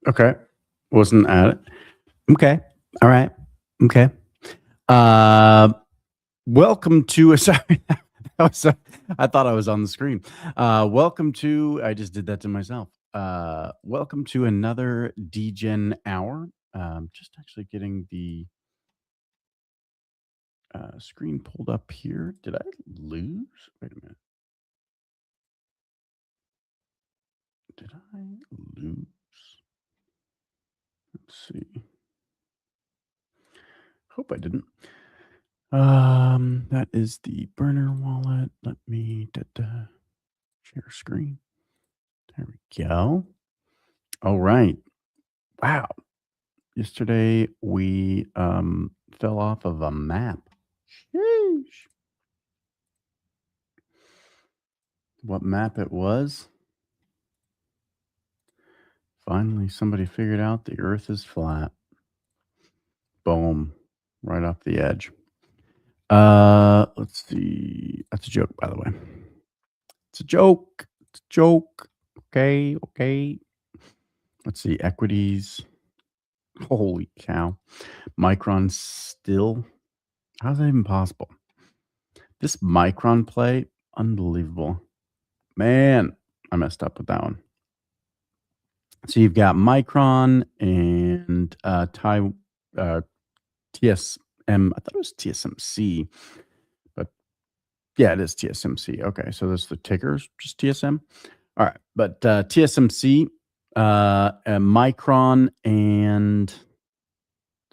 Okay. Wasn't at it. Okay. All right. Okay. Uh, welcome to a sorry. That I thought I was on the screen. Welcome to. I just did that to myself. Welcome to another Degen Hour. Just actually getting the screen pulled up here. Did I lose? Wait a minute. Did I lose? Let's see. Hope I didn't. That is the burner wallet. Let me share screen. There we go. All right. Wow. Yesterday we fell off of a map. Sheesh. What map it was? Finally, somebody figured out the Earth is flat. Boom. Right off the edge. Let's see. That's a joke, by the way. It's a joke. It's a joke. Okay. Okay. Let's see. Equities. Holy cow. Micron still. How's that even possible? This Micron play, unbelievable. Man, I messed up with that one. So you've got Micron and TSM. I thought it was TSMC, but yeah, it is TSMC. Okay, so that's the tickers, just TSM. All right, but TSMC, Micron, and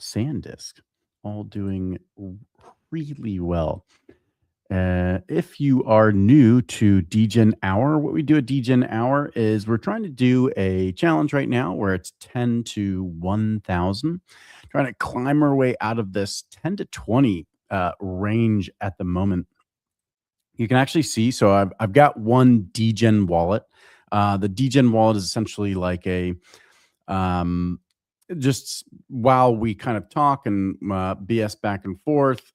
SanDisk all doing really well. If you are new to Degen Hour, what we do at Degen Hour is we're trying to do a challenge right now where it's 10 to 1,000, trying to climb our way out of this 10 to 20 range at the moment. You can actually see, so I've got one Degen wallet. The Degen wallet is essentially like a just while we kind of talk and BS back and forth,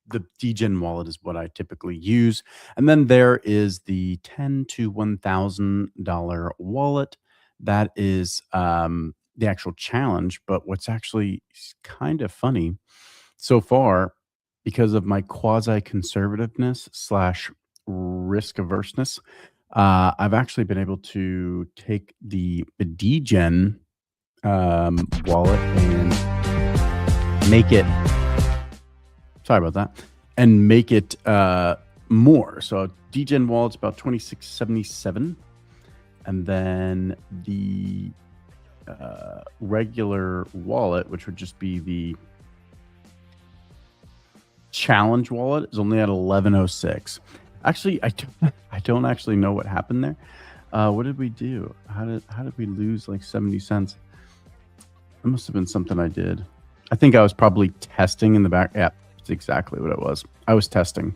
the Degen wallet is what I typically use. And then there is the $10 to $1,000 wallet. That is the actual challenge. But what's actually kind of funny so far, because of my quasi conservativeness slash risk averseness, I've actually been able to take the Degen wallet and make it. Sorry about that. And make it more. So Degen wallet's about 2677, and then the regular wallet, which would just be the challenge wallet, is only at 1106. Actually, I don't actually know what happened there. What did we do? How did we lose like 70 cents? It must have been something I did. I think I was probably testing in the back. Yeah. Exactly what it was. I was testing.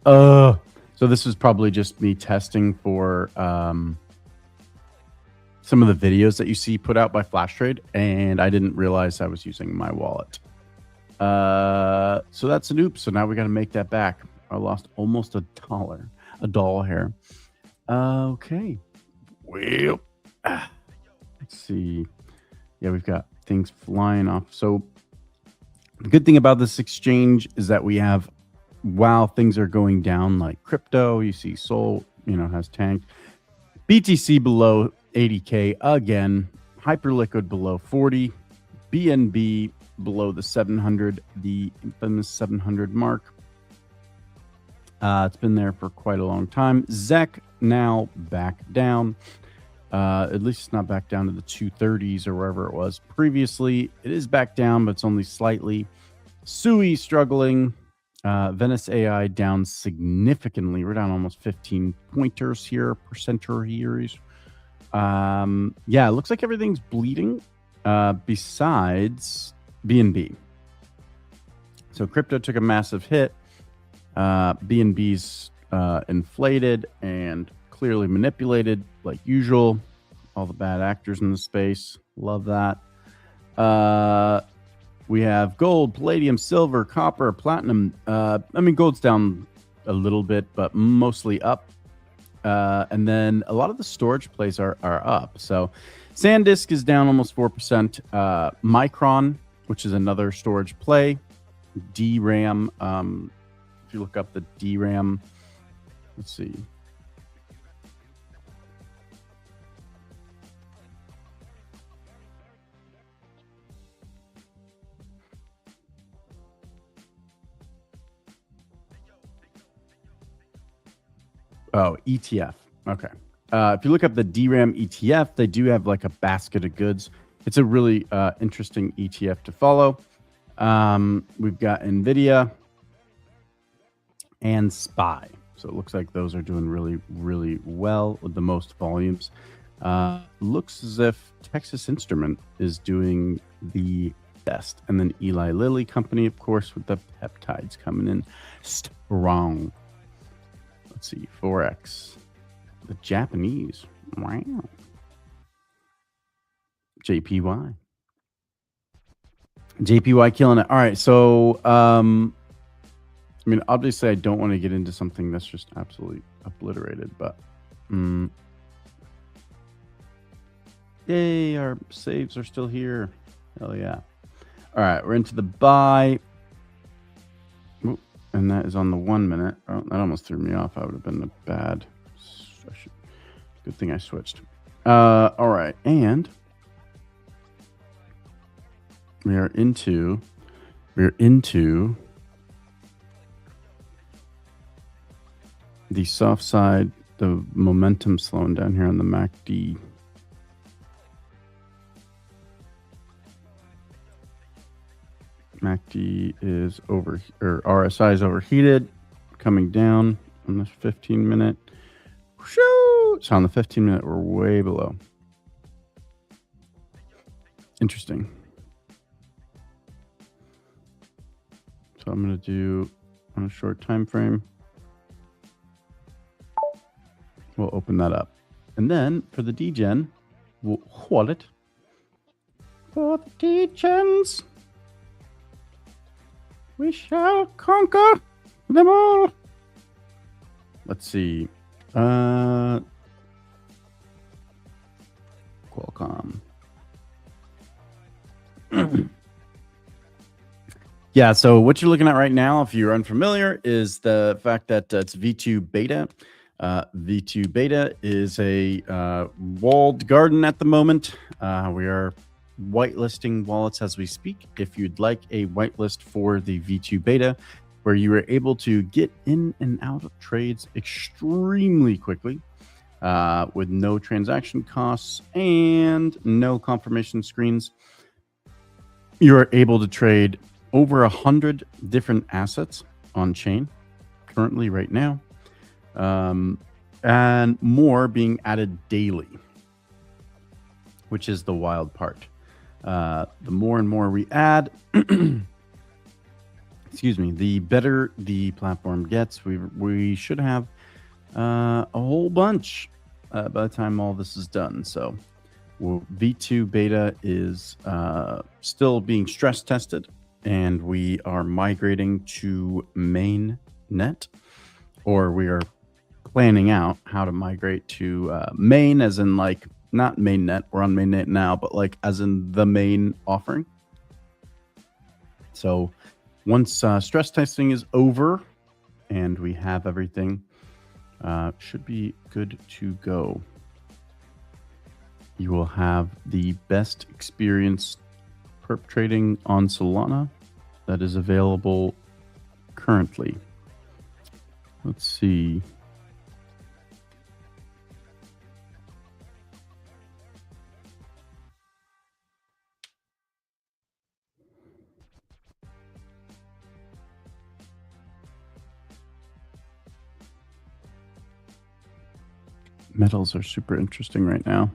So this was probably just me testing for some of the videos that you see put out by Flash Trade, and I didn't realize I was using my wallet. So that's an oops. So now we got to make that back. I lost almost $1 here. Okay. Well, let's see. Yeah, we've got things flying off. So the good thing about this exchange is that we have, while things are going down like crypto, you see Sol, has tanked. BTC below 80K again. Hyperliquid below 40. BNB below the 700, the infamous 700 mark. It's been there for quite a long time. ZEC now back down. At least it's not back down to the 230s or wherever it was previously. It is back down, but it's only slightly. SUI struggling. Venice AI down significantly. We're down almost 15 pointers here, percentaries. Yeah, it looks like everything's bleeding besides BNB. So crypto took a massive hit. BNB's inflated and clearly manipulated like usual. All the bad actors in the space. Love that. We have gold, palladium, silver, copper, platinum. Gold's down a little bit, but mostly up. And then a lot of the storage plays are up. So SanDisk is down almost 4%. Micron, which is another storage play. DRAM. If you look up the DRAM, let's see. Oh, ETF. Okay. If you look up the DRAM ETF, they do have like a basket of goods. It's a really interesting ETF to follow. We've got NVIDIA and SPY. So it looks like those are doing really, really well with the most volumes. Looks as if Texas Instrument is doing the best. And then Eli Lilly Company, of course, with the peptides coming in strong. Let's see, Forex. The Japanese. Wow. JPY. JPY killing it. All right. So, I mean, obviously, I don't want to get into something that's just absolutely obliterated, but yay, our saves are still here. Hell yeah. All right. We're into the buy. Ooh, and that is on the 1 minute. Oh, that almost threw me off. I would have been a bad. Good thing I switched. All right. And we're into the soft side, the momentum slowing down here on the MACD. MACD is over, or RSI is overheated, coming down on this 15 minute. Shoo! So on the 15 minute, we're way below. Interesting. So I'm going to do on a short time frame. We'll open that up. And then for the degen, we'll hold it. For the degens, we shall conquer them all. Let's see. Qualcomm. Yeah, so what you're looking at right now, if you're unfamiliar, is the fact that it's V2 beta. V2 beta is a walled garden at the moment. We are whitelisting wallets as we speak. If you'd like a whitelist for the V2 beta, where you are able to get in and out of trades extremely quickly with no transaction costs and no confirmation screens, you are able to trade over 100 different assets on chain currently right now, and more being added daily, which is the wild part. The more and more we add, excuse me, the better the platform gets. We should have a whole bunch by the time all this is done. So V2 beta is still being stress tested, and we are migrating to mainnet, or we are planning out how to migrate to main, as in like not mainnet. We're on mainnet now, but like as in the main offering. So once stress testing is over and we have everything, should be good to go. You will have the best experience perp trading on Solana that is available currently. Let's see. Metals are super interesting right now.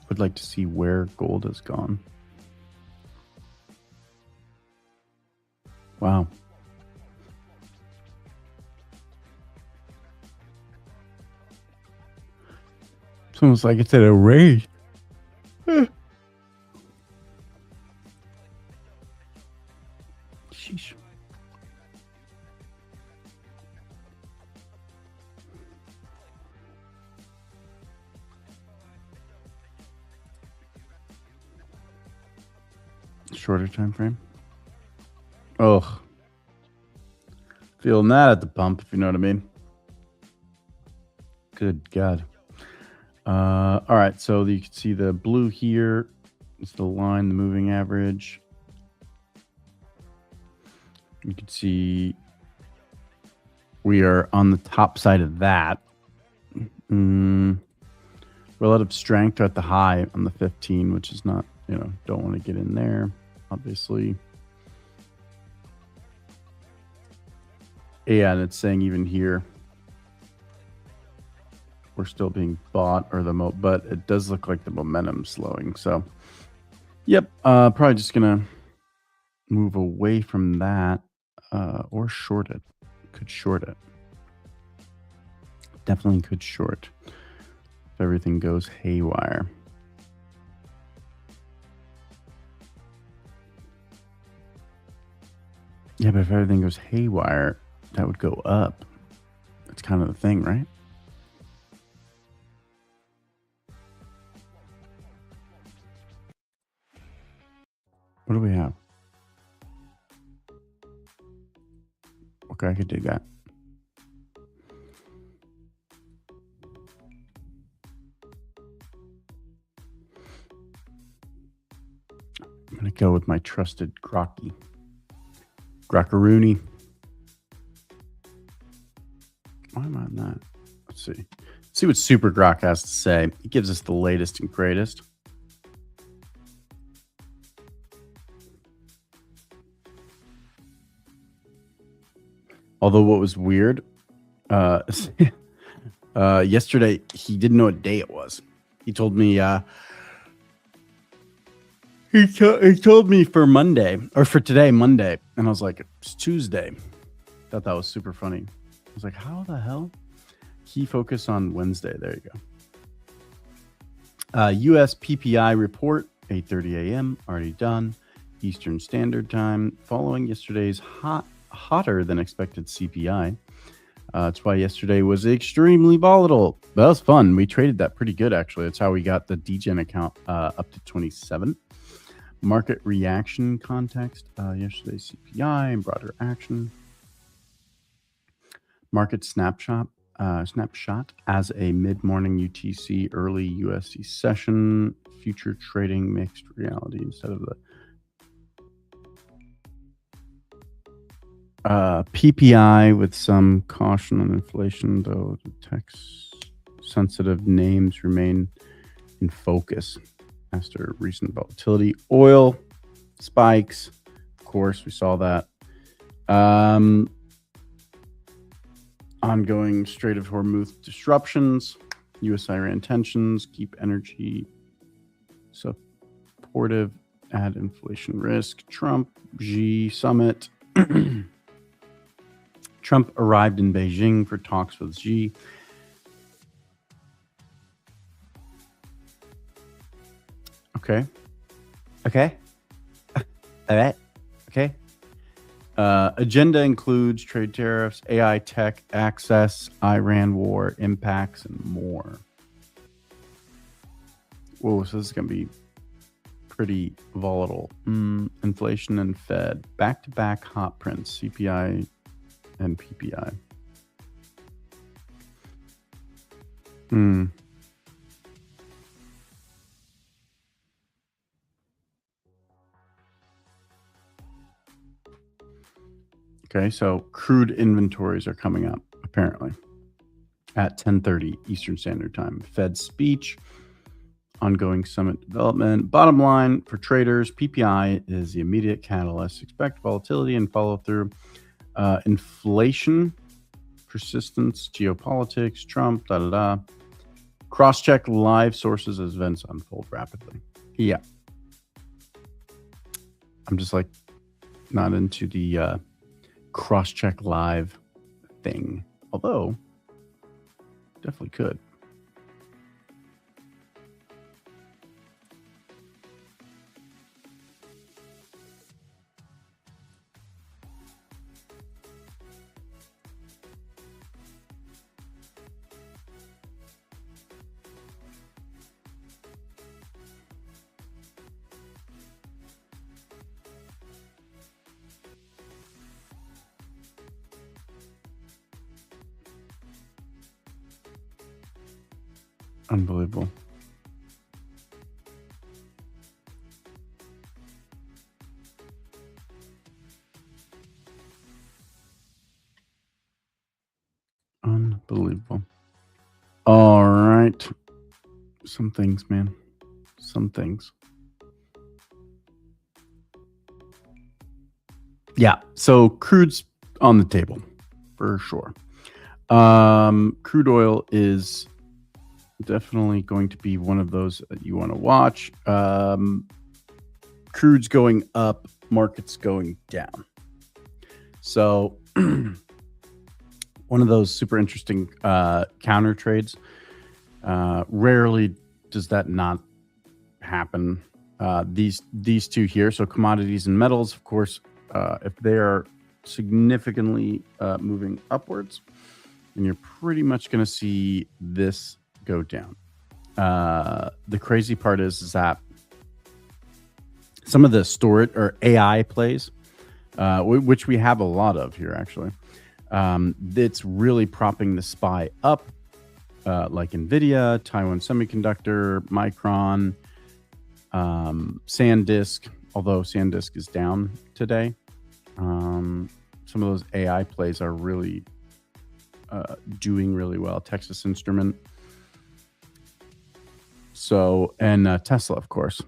Would like to see where gold has gone. Wow. It's almost like it's at a rate. Sheesh. Shorter time frame. Ugh. Feeling that at the pump, if you know what I mean. Good God. All right, so you can see the blue here. It's the line, the moving average. You can see we are on the top side of that. Relative strength at the high on the 15, which is not, don't want to get in there, obviously. Yeah, and it's saying even here we're still being bought, but it does look like the momentum's slowing. So, yep, probably just gonna move away from that, or short it. Could short it. Definitely could short if everything goes haywire. Yeah, but if everything goes haywire, that would go up. That's kind of the thing, right? What do we have? Okay, I could dig that. I'm going to go with my trusted Grocky. Grockaroony. Why am I on that? Let's see. Let's see what Super Grok has to say. It gives us the latest and greatest. Although what was weird, yesterday he didn't know what day it was. He told me he told me for Monday or for today, Monday, and I was like, it's Tuesday. Thought that was super funny. I was like, how the hell? Key focus on Wednesday. There you go. U.S. PPI report, 8:30 a.m. Already done. Eastern Standard Time. Following yesterday's hotter than expected CPI. That's why yesterday was extremely volatile. That was fun. We traded that pretty good, actually. That's how we got the Degen account up to 27. Market reaction context. Yesterday's CPI and broader action. Market snapshot as a mid-morning UTC early USD session. Future trading mixed reality instead of the PPI with some caution on inflation, though the text-sensitive names remain in focus after recent volatility. Oil spikes, of course, we saw that. Ongoing Strait of Hormuz disruptions, U.S.-Iran tensions, keep energy supportive, add inflation risk. Trump, Xi summit. Trump arrived in Beijing for talks with Xi. Okay. All right. Okay. Agenda includes trade tariffs, AI tech access, Iran war impacts, and more. Whoa, so this is going to be pretty volatile. Inflation and Fed. Back-to-back hot prints, CPI and PPI. Okay, so crude inventories are coming up, apparently, at 10:30 Eastern Standard Time. Fed speech, ongoing summit development. Bottom line for traders, PPI is the immediate catalyst. Expect volatility and follow through. Inflation, persistence, geopolitics, Trump, Cross-check live sources as events unfold rapidly. Yeah. I'm just like not into the cross-check live thing. Although, definitely could. Unbelievable. Unbelievable. All right. Some things, man. Some things. Yeah. So crude's on the table for sure. Crude oil is definitely going to be one of those that you want to watch. Crude's going up, market's going down. So one of those super interesting counter trades. Rarely does that not happen. These two here, so commodities and metals, of course, if they are significantly moving upwards, then you're pretty much going to see this go down. The crazy part is that some of the storage or AI plays, which we have a lot of here, actually, it's really propping the SPY up, like NVIDIA, Taiwan Semiconductor, Micron, SanDisk, although SanDisk is down today. Some of those AI plays are really doing really well. Texas Instrument. So, and Tesla, of course.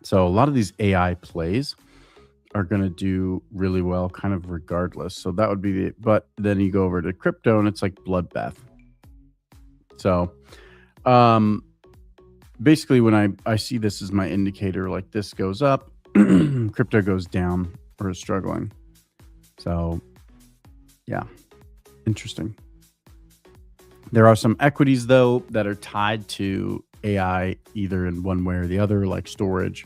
So a lot of these AI plays are going to do really well kind of regardless. So that would be the, but then you go over to crypto and it's like bloodbath. So basically when I see this as my indicator, like this goes up, crypto goes down or is struggling. So yeah, interesting. There are some equities though that are tied to AI either in one way or the other, like storage.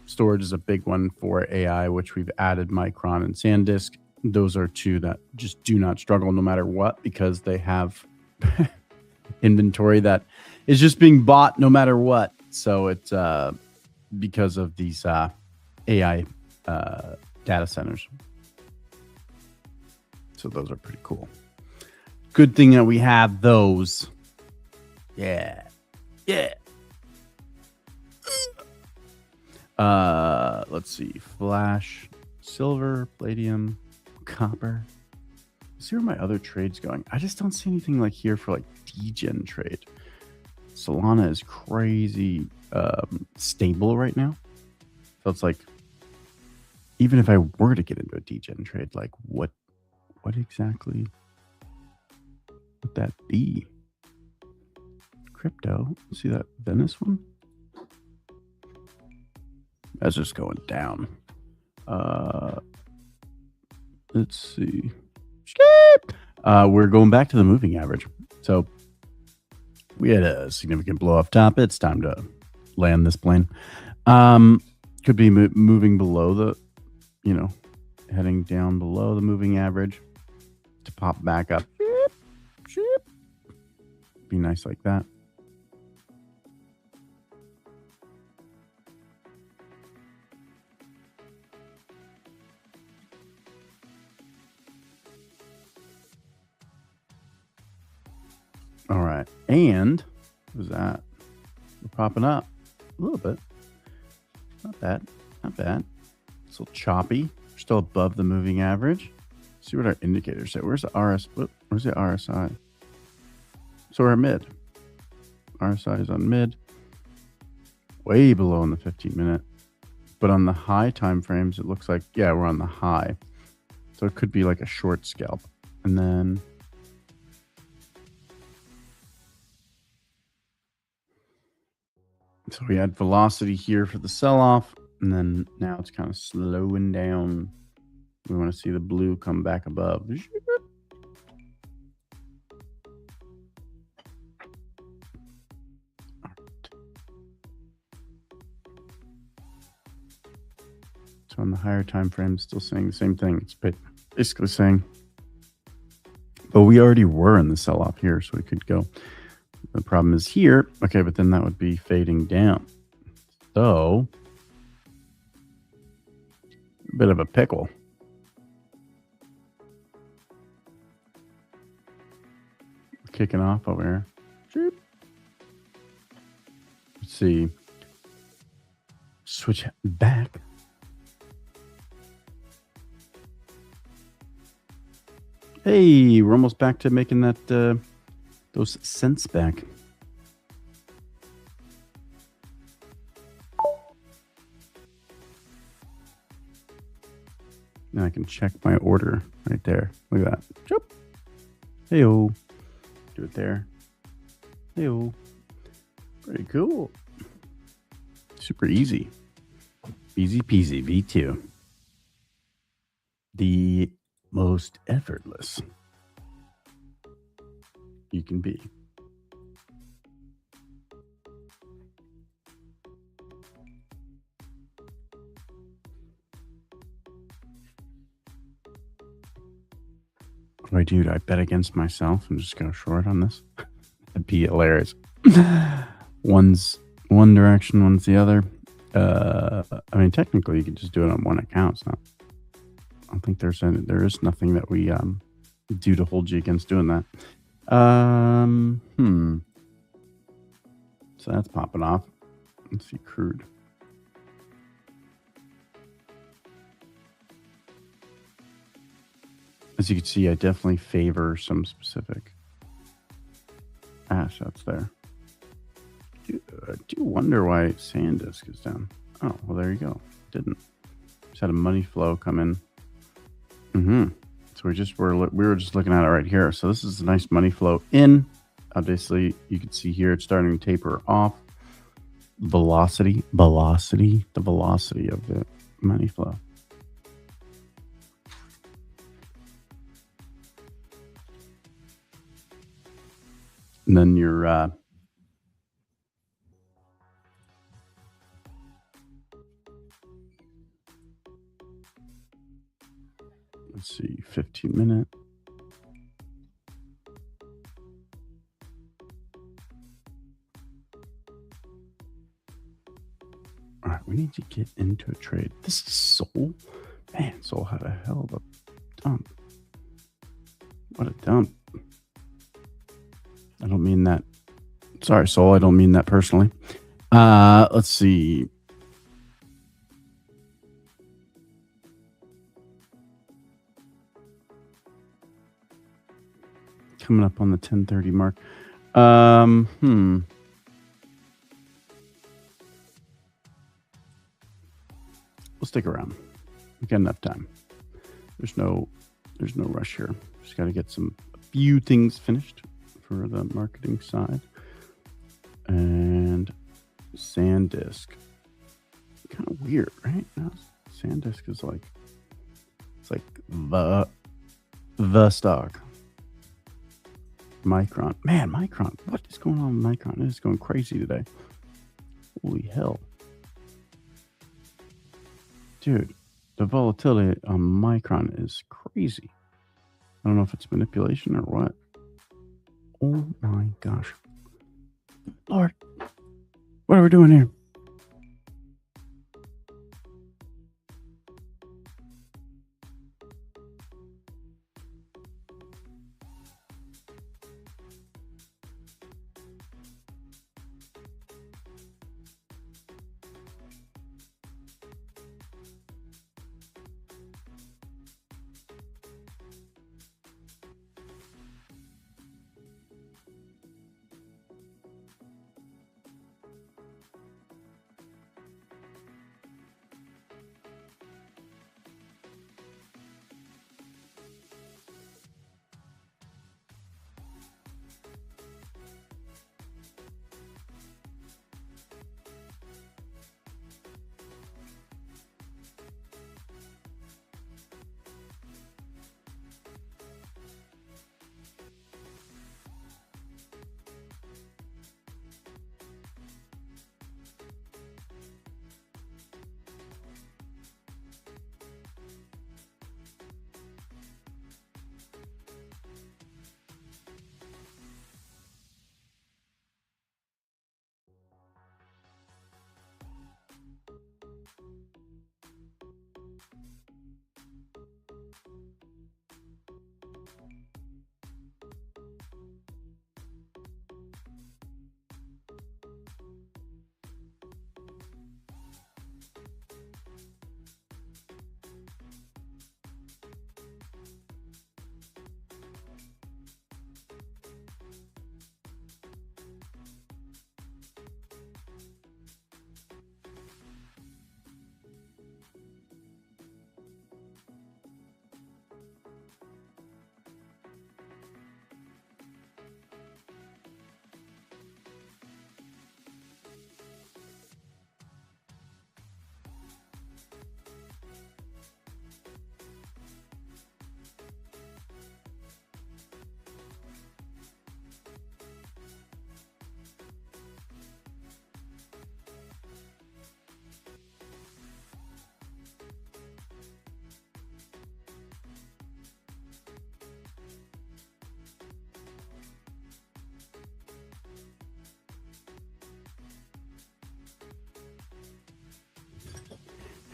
Storage is a big one for AI, which we've added Micron and SanDisk. Those are two that just do not struggle no matter what, because they have inventory that is just being bought no matter what. So it's because of these AI data centers. So those are pretty cool. Good thing that we have those. Yeah. Yeah. Let's see. Flash, silver, palladium, copper. See where my other trade's going. I just don't see anything like here for like Degen trade. Solana is crazy stable right now. So it's like, even if I were to get into a Degen trade, like what exactly would that be? Crypto. See that Venice one? That's just going down. Let's see. We're going back to the moving average. So we had a significant blow off top. It's time to land this plane. Could be moving below the, heading down below the moving average to pop back up. Be nice like that. All right. And what was that? We're popping up a little bit. Not bad. Not bad. It's a little choppy. We're still above the moving average. Let's see what our indicators say. Where's the Where's the RSI? So we're at mid. RSI is on mid. Way below on the 15-minute. But on the high time frames, it looks like, yeah, we're on the high. So it could be like a short scalp. And then so we had velocity here for the sell-off, and then now it's kind of slowing down. We want to see the blue come back above. So on the higher time frame, still saying the same thing. It's basically saying, but we already were in the sell-off here, so we could go. The problem is here. Okay, but then that would be fading down. So, a bit of a pickle. kicking off over here. Chirp. Let's see. Switch back. Hey, we're almost back to making that those cents back. Now I can check my order right there. Look at that. Chop. Hey-o. Do it there. Hey-o. Pretty cool. Super easy. Easy peasy V2. The most effortless you can be. What do I do? Do I bet against myself and just go short on this? That'd be hilarious. One's one direction, one's the other. I mean, technically, you could just do it on one account. It's not. I don't think there is nothing that we do to hold you against doing that. So that's popping off. Let's see, crude. As you can see, I definitely favor some specific assets there. I do wonder why SanDisk is down. Oh, well, there you go. Didn't. Just had a money flow come in. So we were just looking at it right here. So this is a nice money flow in. Obviously, you can see here it's starting to taper off. The velocity of the money flow. And then your let's see, 15-minute. All right, we need to get into a trade. This is Sol. Man, Sol had a hell of a dump. What a dump. I don't mean that. Sorry, Sol. I don't mean that personally. Let's see. Coming up on the 10:30 mark. We'll stick around. We've got enough time. There's no rush here. Just got to get a few things finished for the marketing side. And SanDisk. Kind of weird, right? Now, SanDisk is like, it's like the stock. Micron. Man, Micron. What is going on with Micron? It is going crazy today. Holy hell. Dude, the volatility on Micron is crazy. I don't know if it's manipulation or what. Oh my gosh. Lord. What are we doing here?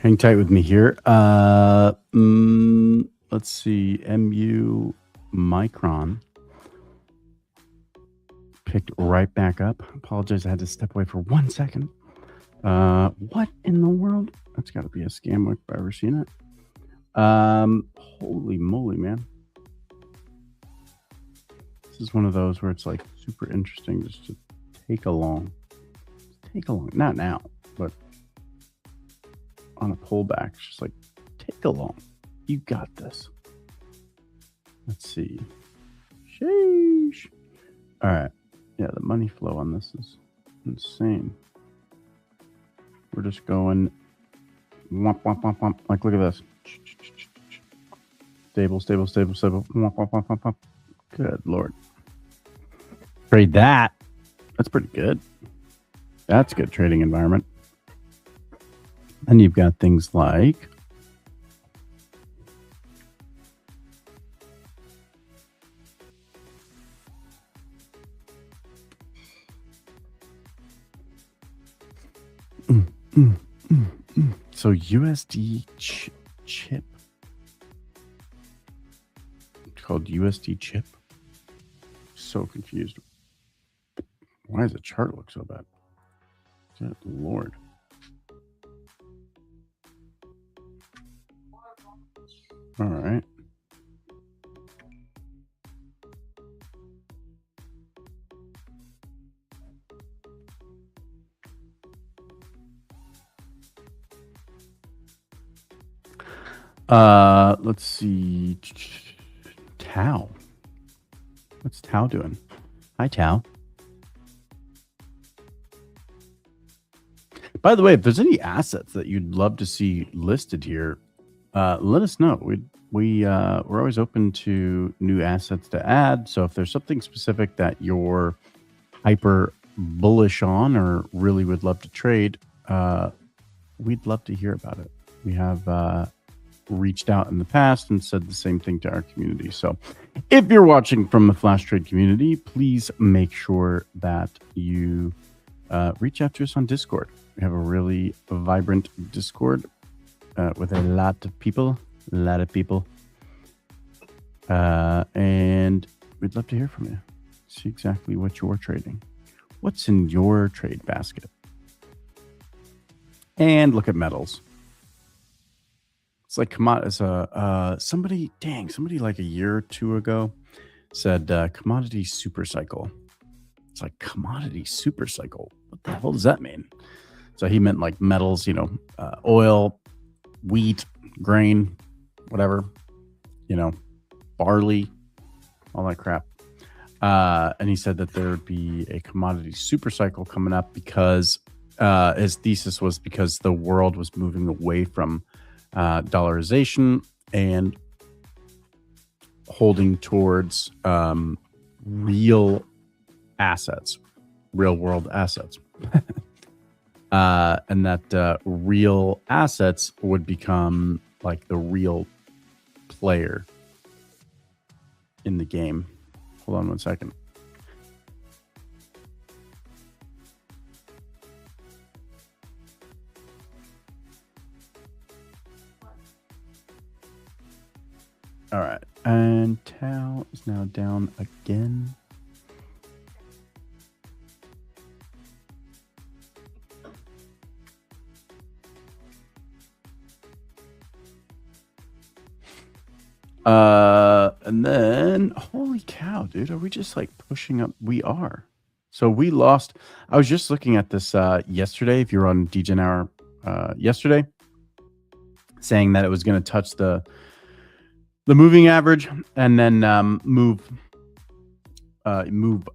Hang tight with me here. Let's see. MU Micron picked right back up. Apologize, I had to step away for 1 second. What in the world? That's got to be a scam if I've ever seen it. Holy moly, man. This is one of those where it's like super interesting just to take along. Take along. Not now, but on a pullback. It's just like, take along. You got this. Let's see. Sheesh. All right. Yeah, the money flow on this is insane. We're just going womp, womp, womp, womp. Like, look at this. Stable, stable, stable, stable. Womp, womp, womp, womp, womp. Good Lord. Trade that. That's pretty good. That's a good trading environment. And you've got things like so USD chip. It's called USD chip. So confused. Why does the chart look so bad? Good Lord. All right. Let's see. Tau. What's Tau doing? Hi, Tau. By the way, if there's any assets that you'd love to see listed here, let us know. We're always open to new assets to add. So if there's something specific that you're hyper bullish on or really would love to trade, we'd love to hear about it. We have reached out in the past and said the same thing to our community. So if you're watching from the Flash Trade community, please make sure that you reach out to us on Discord. We have a really vibrant Discord with a lot of people, and we'd love to hear from you. See exactly what you're trading. What's in your trade basket? And look at metals. It's like somebody like a year or two ago said commodity super cycle. It's like commodity super cycle. What the hell does that mean? So he meant like metals, oil, wheat, grain, whatever, barley, all that crap. And he said that there would be a commodity super cycle coming up because his thesis was because the world was moving away from dollarization and holding towards real assets, real world assets. And that real assets would become like the real player in the game. Hold on 1 second. All right. And Tau is now down again. And then, holy cow, dude, are we just like pushing up? We are. So we lost. I was just looking at this yesterday. If you're on Degen Hour yesterday, saying that it was going to touch the moving average and then move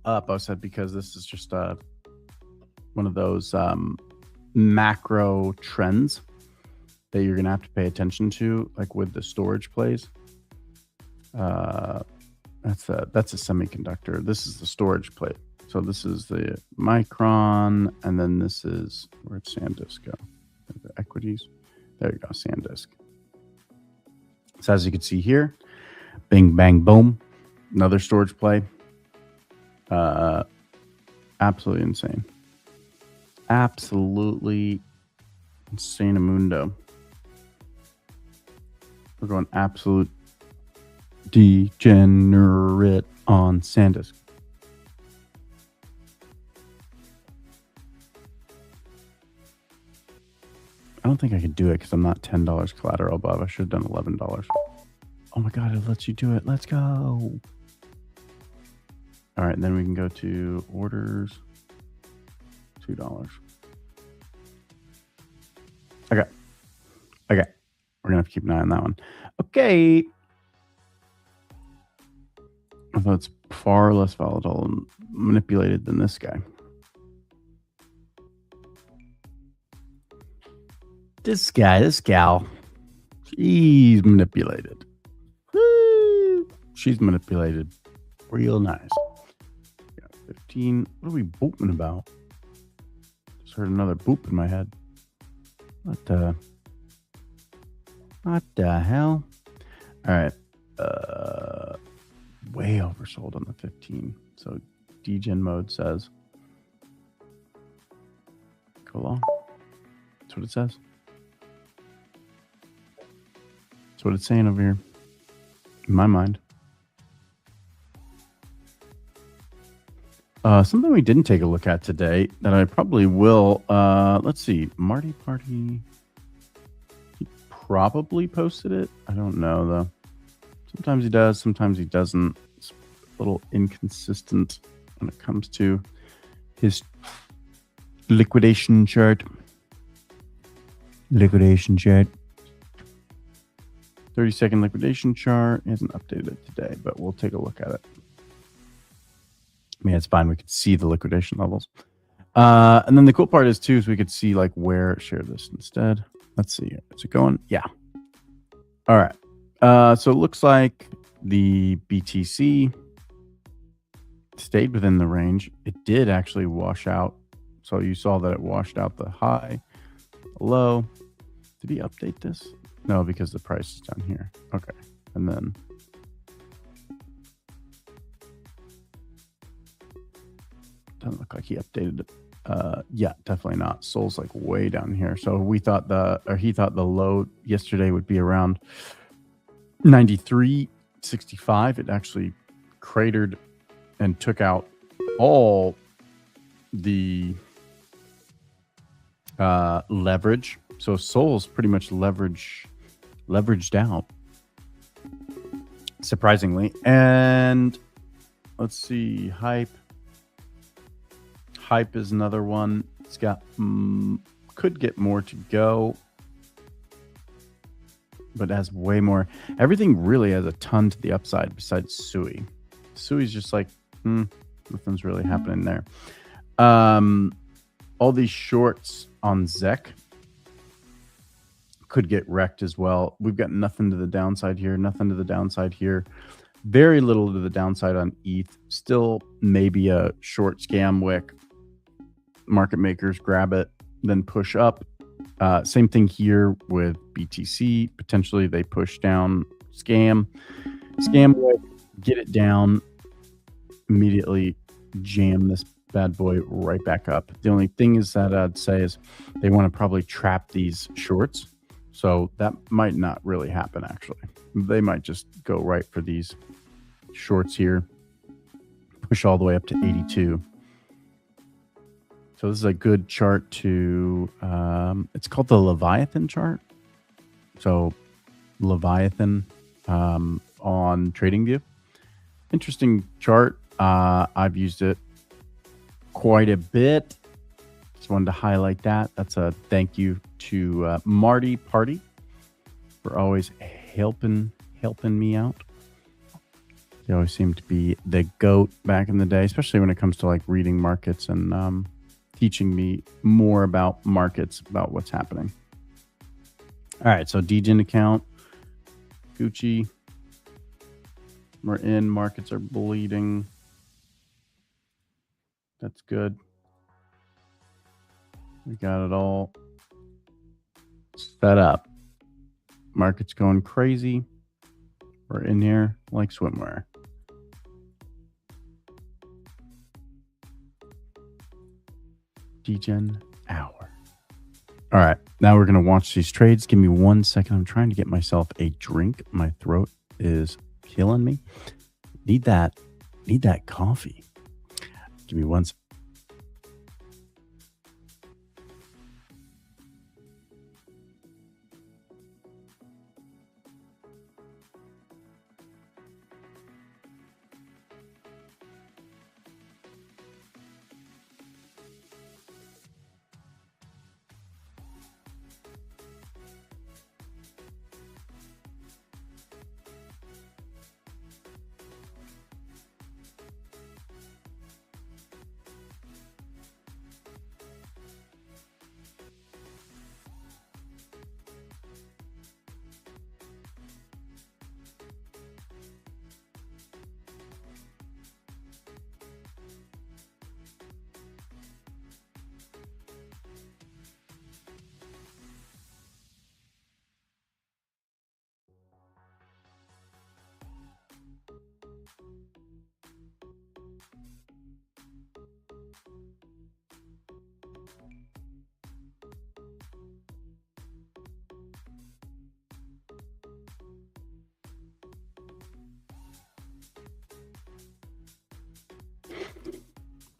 up. I said because this is just one of those macro trends that you're going to have to pay attention to, like with the storage plays. That's a semiconductor. This is the storage plate. So this is the Micron, and then this is, where'd SanDisk go? The equities. There you go, SanDisk. So as you can see here, bing, bang, boom, another storage play. Absolutely insane. Absolutely insane-amundo. We're going absolute degenerate on SanDisk. I don't think I can do it because I'm not $10 collateral above. I should have done $11. Oh my God, it lets you do it. Let's go. All right, and then we can go to orders, $2. Okay. We're gonna have to keep an eye on that one. Okay. Although it's far less volatile and manipulated than this guy. This gal, she's manipulated. Woo! She's manipulated real nice. 15. What are we booping about? Just heard another boop in my head. What the hell? All right. Way oversold on the 15. So degen mode says go long. That's what it says. That's what it's saying over here. In my mind. Something we didn't take a look at today that I probably will. Let's see. Marty Party. He probably posted it. I don't know, though. Sometimes he does. Sometimes he doesn't. It's a little inconsistent when it comes to his liquidation chart. 30-second liquidation chart. He hasn't updated it today, but we'll take a look at it. I mean, it's fine. We could see the liquidation levels. And then the cool part is, too, is we could see, like, where... Share this instead. Let's see. Is it going? Yeah. All right. So it looks like the BTC stayed within the range. It did actually wash out. So you saw that it washed out the high, the low. Did he update this? No, because the price is down here. Okay. And then... Doesn't look like he updated it. Yeah, definitely not. Sol's like way down here. So he thought the low yesterday would be around 93.65. It actually cratered and took out all the leverage. So Sol's pretty much leveraged out, surprisingly. And let's see, Hype is another one. It's got could get more to go, but has way more. Everything really has a ton to the upside besides Sui. Sui's just like nothing's really happening there. All these shorts on ZEC could get wrecked as well. We've got nothing to the downside here, nothing to the downside here. Very little to the downside on ETH. Still maybe a short scam wick. Market makers grab it, then push up. Same thing here with BTC. Potentially they push down scam wick, get it down, immediately jam this bad boy right back up. The only thing is that I'd say is they want to probably trap these shorts. So that might not really happen, actually. They might just go right for these shorts here, push all the way up to 82. So this is a good chart to, it's called the Leviathan chart. So Leviathan on TradingView. Interesting chart. I've used it quite a bit. Just wanted to highlight that. That's a thank you to Marty Party for always helping me out. They always seem to be the GOAT back in the day, especially when it comes to like reading markets and teaching me more about markets, about what's happening. All right, so Degen account, Gucci. We're in, markets are bleeding. That's good. We got it all set up. Market's going crazy. We're in here like swimwear. Degen Hour. All right. Now we're going to watch these trades. Give me 1 second. I'm trying to get myself a drink. My throat is killing me. Need that coffee. Give me 1 second.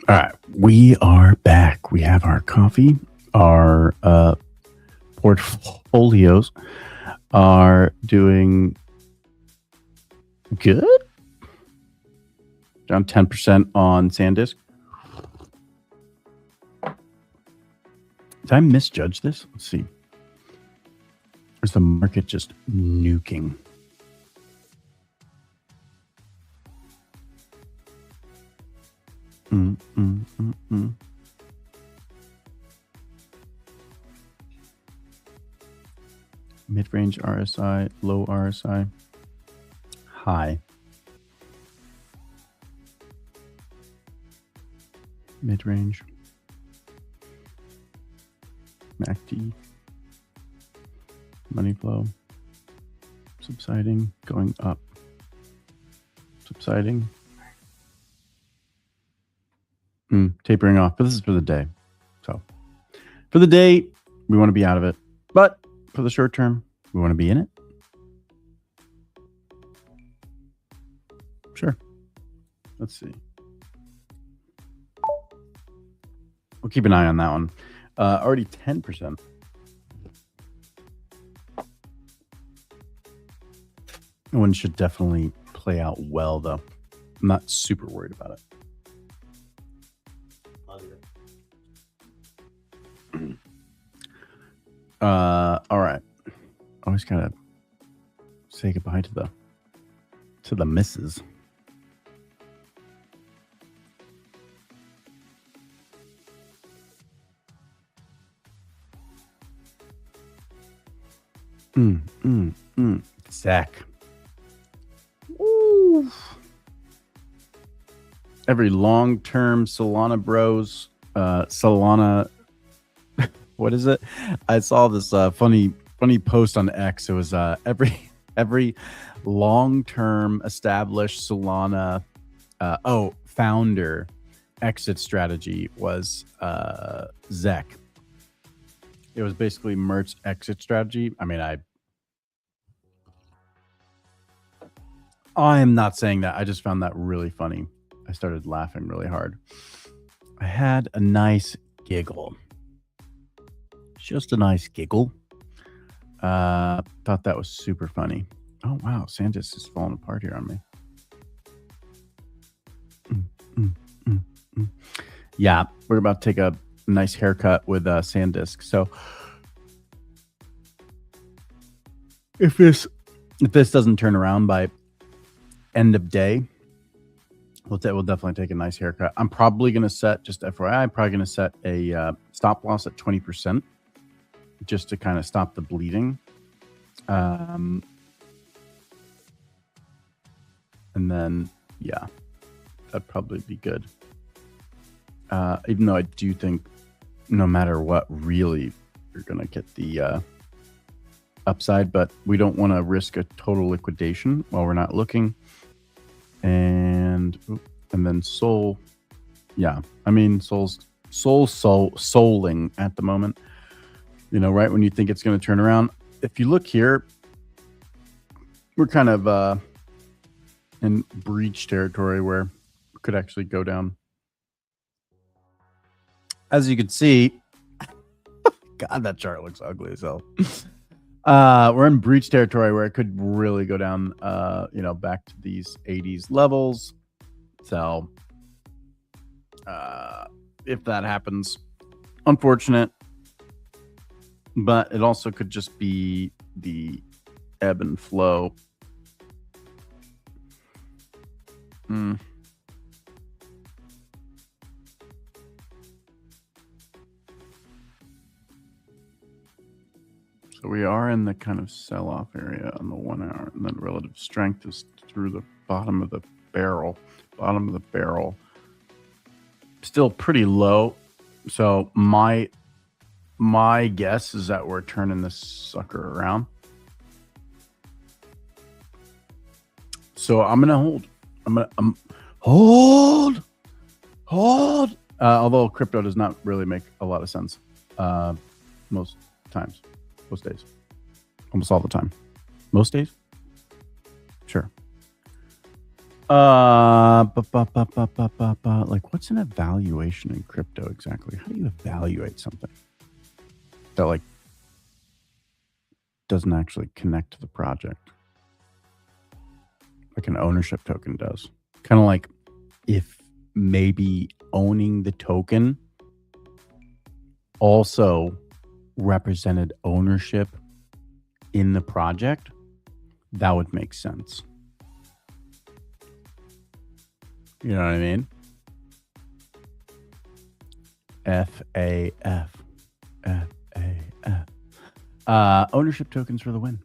All right, we are back. We have our coffee. Our portfolios are doing good. Down 10% on SanDisk. Did I misjudge this? Let's see. Or is the market just nuking? Mid-range RSI, low RSI, high. Mid-range. MACD. Money flow. Subsiding, going up. Subsiding. Tapering off, but this is for the day. So for the day, we want to be out of it. But for the short term, we want to be in it. Sure. Let's see. We'll keep an eye on that one. Already 10%. That one should definitely play out well, though. I'm not super worried about it. All right. Always gotta say goodbye to the missus. Zach. Ooh. Every long-term Solana bros, Solana. What is it? I saw this funny post on X. It was every long-term established Solana founder exit strategy was Zek. It was basically Mert's exit strategy. I mean, I'm not saying that. I just found that really funny. I started laughing really hard. I had a nice giggle. Just a nice giggle. Thought that was super funny. Oh, wow. SanDisk is falling apart here on me. Yeah, we're about to take a nice haircut with SanDisk. So if this doesn't turn around by end of day, we'll definitely take a nice haircut. I'm probably going to set, just FYI, I'm probably going to set a stop loss at 20%. Just to kind of stop the bleeding. And then, yeah, that'd probably be good. Even though I do think no matter what, really, you're going to get the upside, but we don't want to risk a total liquidation while we're not looking. And then Sol. Yeah, I mean, Sol's souling at the moment. right when you think it's going to turn around. If you look here, we're kind of in breach territory where it could actually go down. As you can see, God, that chart looks ugly as hell. We're in breach territory where it could really go down, back to these 80s levels. So, if that happens, unfortunate, but it also could just be the ebb and flow. So we are in the kind of sell-off area on the 1 hour, and then relative strength is through the bottom of the barrel. Still pretty low. So my guess is that we're turning this sucker around. So I'm gonna hold. Hold. Although crypto does not really make a lot of sense most times. Most days. Almost all the time. Most days? Sure. Like, what's an evaluation in crypto exactly? How do you evaluate something that, like, doesn't actually connect to the project? Like an ownership token does. Kind of like if maybe owning the token also represented ownership in the project, that would make sense. You know what I mean? FAF. Ownership tokens for the win.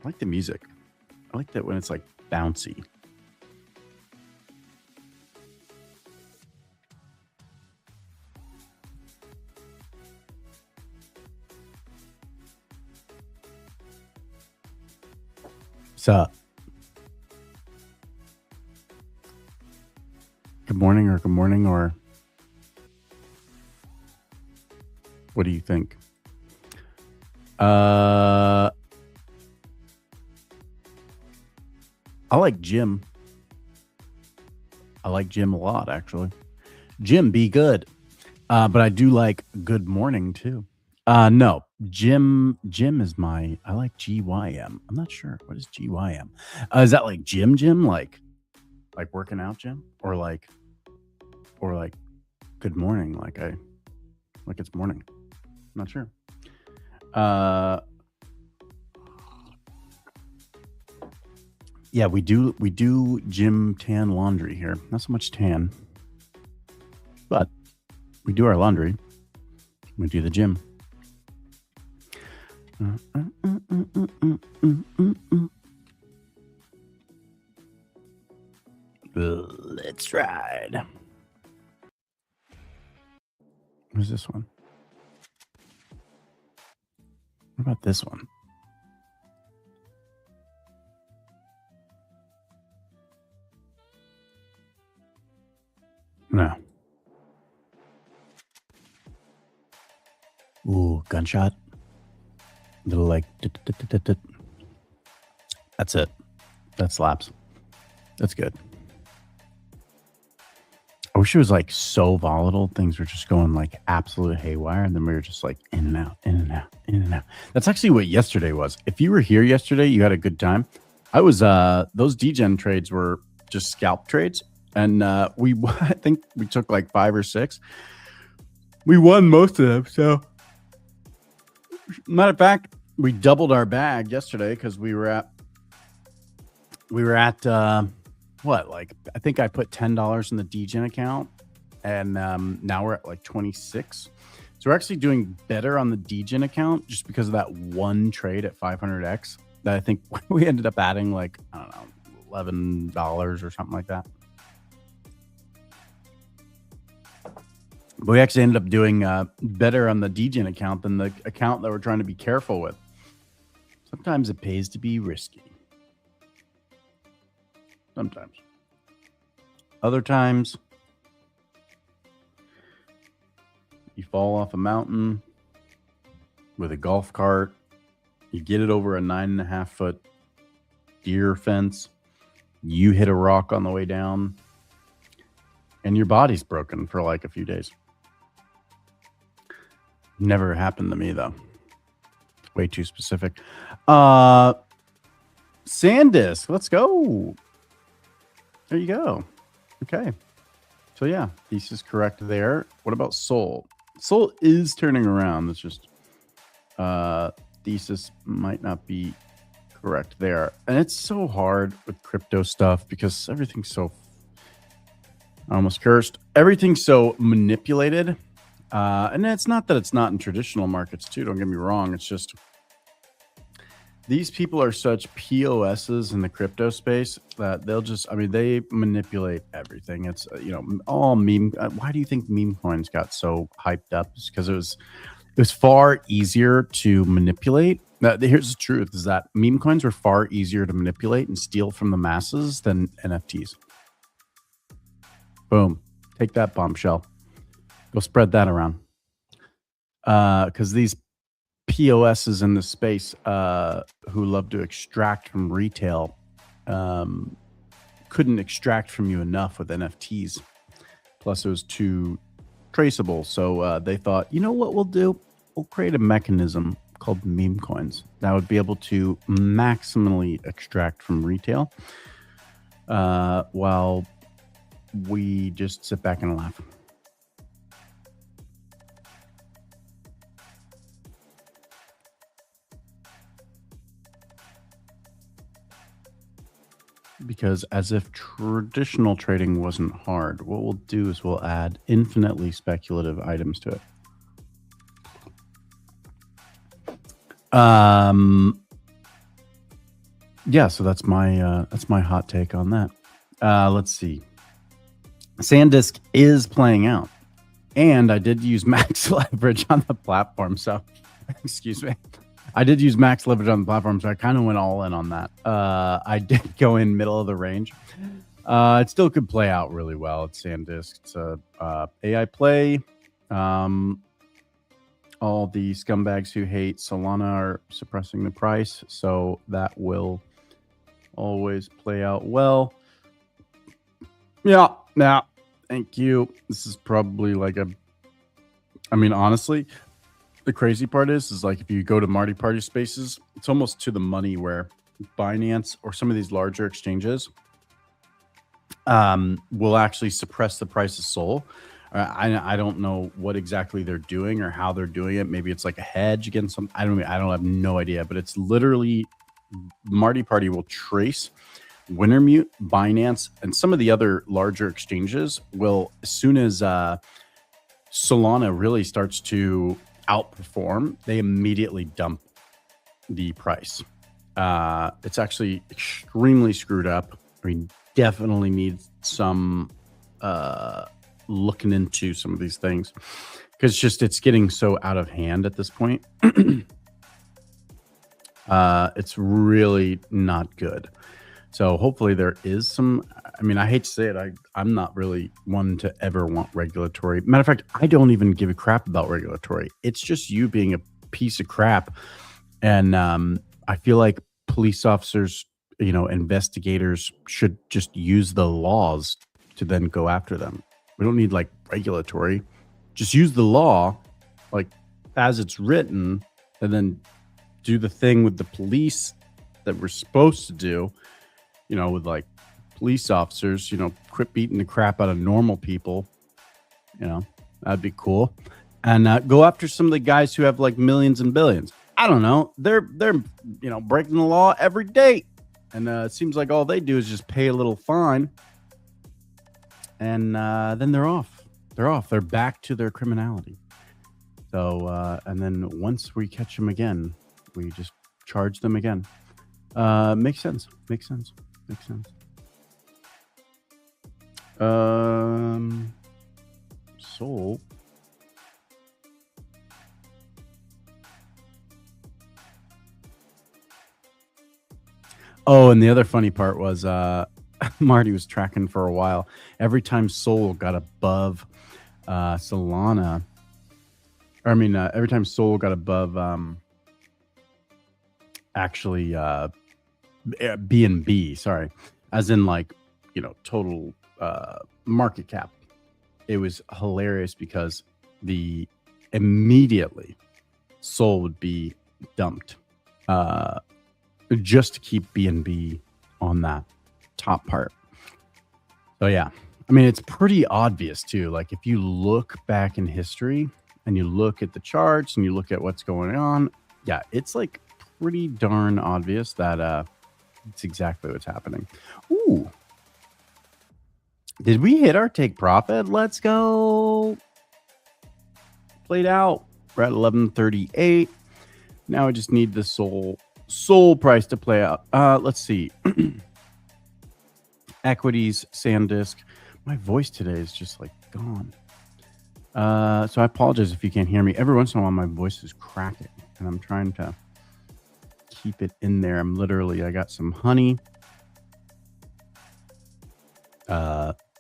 I like the music. I like that when it's like bouncy. What's up? Good morning or what do you think? I like Jim. I like Jim a lot, actually. Jim, be good. But I do like good morning too. No, Jim is I like GYM. I'm not sure. What is GYM? Is that like Jim, like working out Jim? Or like good morning, like it's morning. I'm not sure. Yeah, we do gym tan laundry here. Not so much tan, but we do our laundry. We do the gym. Let's ride. Where's this one? What about this one? No. Ooh, gunshot. Little like. That's it. That slaps. That's good. I wish it was like so volatile. Things were just going like absolute haywire. And then we were just like in and out, in and out, in and out. That's actually what yesterday was. If you were here yesterday, you had a good time. I was, those Degen trades were just scalp trades. And I think we took like 5 or 6. We won most of them. So, matter of fact, we doubled our bag yesterday because we were at what? Like, I think I put $10 in the Degen account, and now we're at like 26. So we're actually doing better on the Degen account just because of that one trade at 500x that I think we ended up adding like, I don't know, $11 or something like that. But we actually ended up doing better on the Degen account than the account that we're trying to be careful with. Sometimes it pays to be risky. Sometimes. Other times, you fall off a mountain with a golf cart. You get it over a 9.5 foot deer fence. You hit a rock on the way down, and your body's broken for like a few days. Never happened to me though. Way too specific. SanDisk, let's go. There you go. Okay. So yeah, thesis correct there. What about Sol? Sol is turning around. It's just thesis might not be correct there. And it's so hard with crypto stuff because everything's so I almost cursed. Everything's so manipulated. And it's not that it's not in traditional markets too, don't get me wrong. It's just these people are such POSs in the crypto space that they'll just, I mean, they manipulate everything. It's, all meme. Why do you think meme coins got so hyped up? It's because it was far easier to manipulate. Here's the truth is that meme coins were far easier to manipulate and steal from the masses than NFTs. Boom. Take that, bombshell. Go spread that around. Because these POSs in the space who love to extract from retail couldn't extract from you enough with NFTs. Plus, it was too traceable. So they thought, you know what we'll do? We'll create a mechanism called meme coins that would be able to maximally extract from retail while we just sit back and laugh. Because as if traditional trading wasn't hard, what we'll do is we'll add infinitely speculative items to it. Yeah, so that's my hot take on that. Let's see. SanDisk is playing out, and I did use max leverage on the platform. So, excuse me. I did use max leverage on the platform, so I kind of went all in on that. I did go in middle of the range. It still could play out really well at SanDisk. It's a AI play. All the scumbags who hate Solana are suppressing the price, so that will always play out well. Yeah, thank you. This is probably like honestly, the crazy part is like if you go to Marty Party Spaces, it's almost to the money where Binance or some of these larger exchanges will actually suppress the price of Sol. I don't know what exactly they're doing or how they're doing it. Maybe it's like a hedge against some. I don't have no idea. But it's literally Marty Party will trace Wintermute, Binance, and some of the other larger exchanges will, as soon as Solana really starts to outperform, they immediately dump the price. It's actually extremely screwed up. I mean, definitely needs some looking into some of these things because it's getting so out of hand at this point. It's really not good. So hopefully there is some. I mean, I hate to say it, I'm not really one to ever want regulatory. Matter of fact, I don't even give a crap about regulatory. It's just you being a piece of crap. And I feel like police officers, investigators should just use the laws to then go after them. We don't need like regulatory. Just use the law like as it's written and then do the thing with the police that we're supposed to do, with like police officers, quit beating the crap out of normal people. That'd be cool. And go after some of the guys who have like millions and billions. I don't know. They're breaking the law every day. And it seems like all they do is just pay a little fine. And then they're off. They're back to their criminality. So, and then once we catch them again, we just charge them again. Makes sense. Sol. Oh, and the other funny part was Marty was tracking for a while. Every time Sol got above Solana, or I mean, every time Sol got above actually BNB, sorry, as in like, you know, total market cap, it was hilarious because the immediately Sol would be dumped just to keep BNB on that top part. So yeah, I mean, it's pretty obvious too. Like if you look back in history and you look at the charts and you look at what's going on, yeah, it's like pretty darn obvious that it's exactly what's happening. Ooh, did we hit our take profit? Let's go. Played out. We're at 1138. Now I just need the Sol price to play out. Let's see. Equities, SanDisk. My voice today is just like gone. So I apologize if you can't hear me. Every once in a while, my voice is cracking, and I'm trying to keep it in there. I got some honey,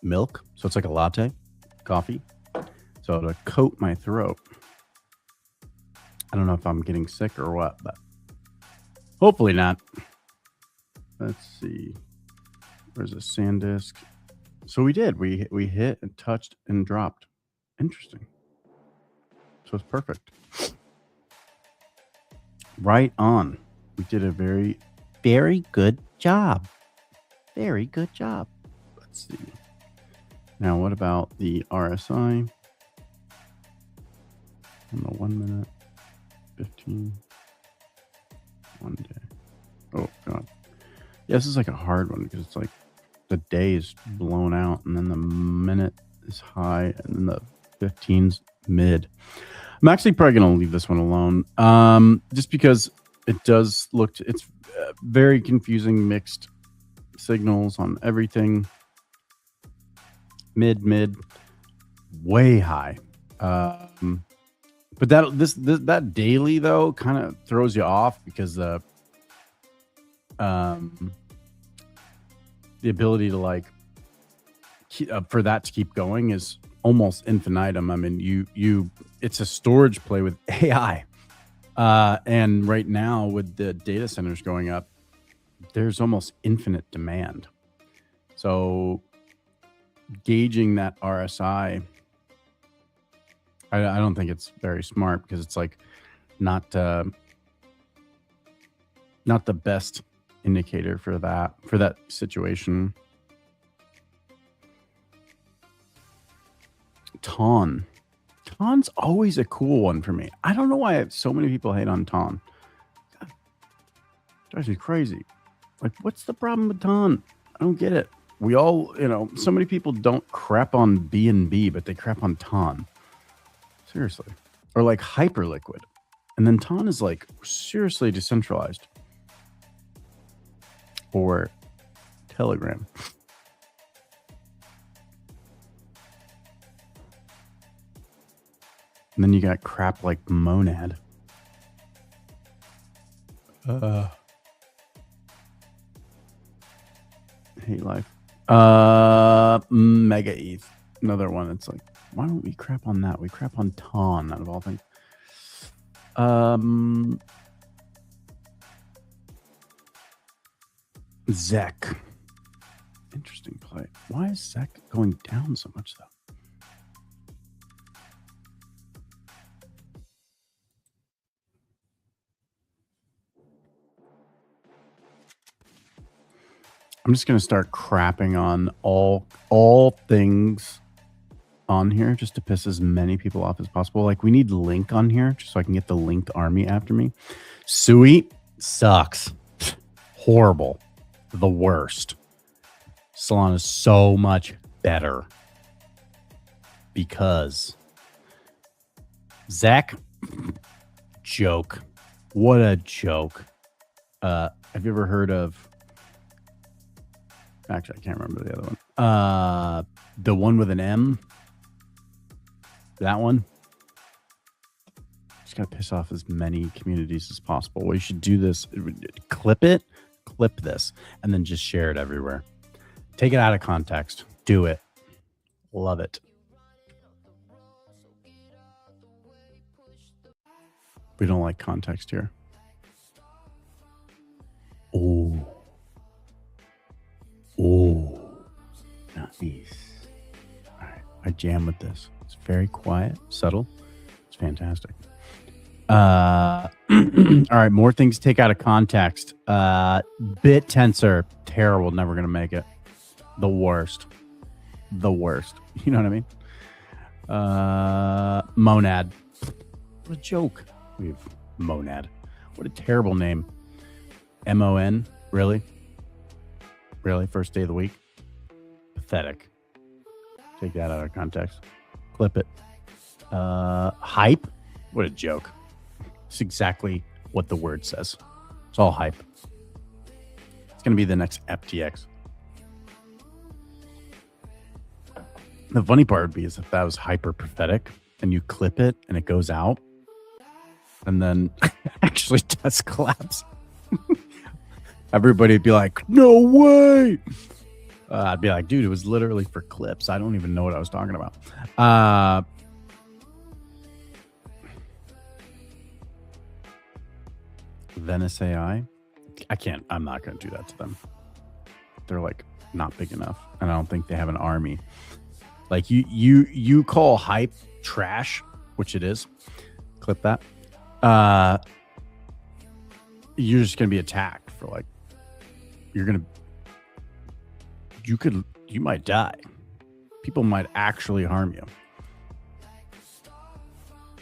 milk. So it's like a latte, coffee. So to coat my throat. I don't know if I'm getting sick or what, but hopefully not. Let's see. Where's the SanDisk? So we did. We hit and touched and dropped. Interesting. So it's perfect. Right on. We did a very, very good job. Very good job. Let's see. Now, what about the RSI? On the 1 minute, 15, 1 day. Oh, God. Yeah, this is like a hard one because it's like the day is blown out and then the minute is high and then the 15's mid. I'm actually probably going to leave this one alone just because it does look, it's very confusing, mixed signals on everything. Mid, way high. But that daily though kind of throws you off because the ability to like for that to keep going is almost infinitum. I mean, it's a storage play with AI, and right now with the data centers going up, there's almost infinite demand. So gauging that RSI, I don't think it's very smart because it's like not the best indicator for that situation. Ton's always a cool one for me. I don't know why so many people hate on Ton. God, drives me crazy. Like, what's the problem with Ton? I don't get it. We all, so many people don't crap on BNB, but they crap on Ton. Seriously. Or like Hyperliquid. And then Ton is like seriously decentralized. Or Telegram. And then you got crap like Monad. Hate life. Mega ETH. Another one. It's like, why don't we crap on that? We crap on Ton out of all things. Zek. Interesting play. Why is Zek going down so much though? I'm just going to start crapping on all things on here just to piss as many people off as possible. Like, we need Link on here just so I can get the Linked army after me. Sui sucks. Horrible. The worst. Solana is so much better because Zach, joke. What a joke. Have you ever heard of, actually, I can't remember the other one. The one with an M. That one. Just gotta piss off as many communities as possible. Well, you should do this. Clip this, and then just share it everywhere. Take it out of context. Do it. Love it. We don't like context here. Oh. Nice. All right. I jam with this. It's very quiet, subtle. It's fantastic. All right. More things to take out of context. Bit tensor. Terrible. Never going to make it. The worst. You know what I mean? Monad. What a joke. We have monad. What a terrible name. MON. Really? First day of the week? Pathetic. Take that out of context. Clip it. Hype. What a joke. It's exactly what the word says. It's all hype. It's going to be the next FTX. The funny part would be is if that was hyper pathetic and you clip it and it goes out and then actually does collapse. Everybody would be like, no way. I'd be like, dude, it was literally for clips. I don't even know what I was talking about. Venice AI. I'm not going to do that to them. They're like not big enough. And I don't think they have an army. Like you call hype trash, which it is. Clip that. You're just going to be attacked for like, you might die. People might actually harm you.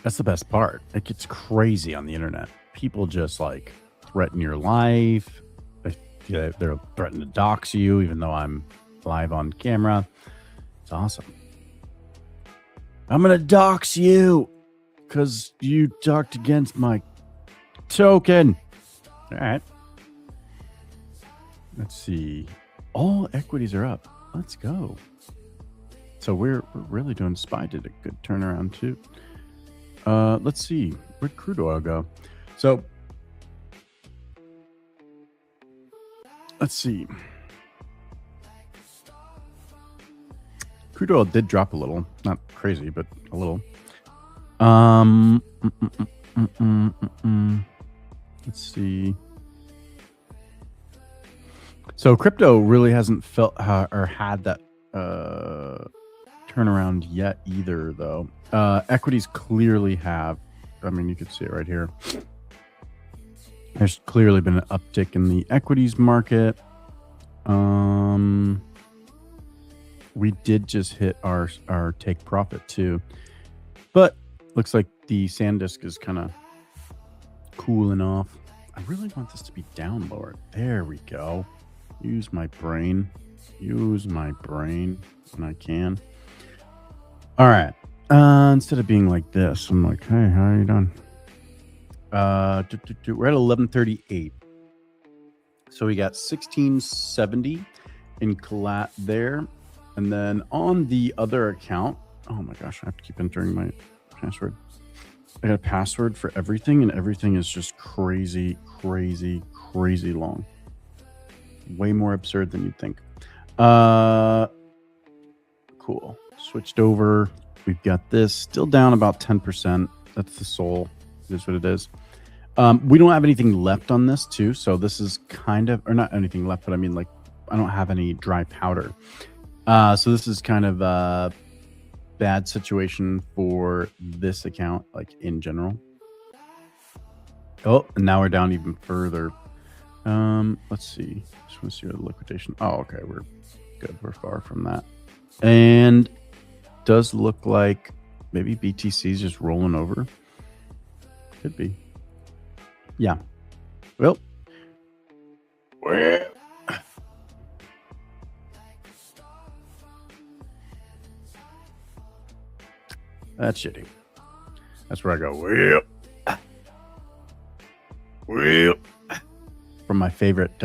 That's the best part. It gets crazy on the internet. People just like threaten your life. They're threatening to dox you, even though I'm live on camera. It's awesome. I'm going to dox you because you talked against my token. All right. Let's see. All equities are up. Let's go. So we're really doing SPY did a good turnaround too. Let's see. Where'd crude oil go? So let's see. Crude oil did drop a little. Not crazy, but a little. Let's see. So crypto really hasn't felt or had that turnaround yet either, though. Equities clearly have. I mean, you could see it right here. There's clearly been an uptick in the equities market. We did just hit our take profit too, but looks like the SanDisk is kind of cooling off. I really want this to be down lower. There we go. Use my brain when I can. All right. Instead of being like this, I'm like, hey, how are you doing? We're at 1138. So we got 1670 in collat there. And then on the other account, oh my gosh, I have to keep entering my password. I got a password for everything, and everything is just crazy long. Way more absurd than you'd think. Cool. Switched over. We've got this still down about 10%. That's the soul. It is what it is. We don't have anything left on this too. So this is kind of, or not anything left, but I mean like, I don't have any dry powder. So this is kind of a bad situation for this account, like in general. Oh, and now we're down even further. Let's see. Just want to see the liquidation. Oh, okay. We're good. We're far from that. And does look like maybe BTC is just rolling over. Could be. Yeah. Well. That's shitty. That's where I go. Well. From my favorite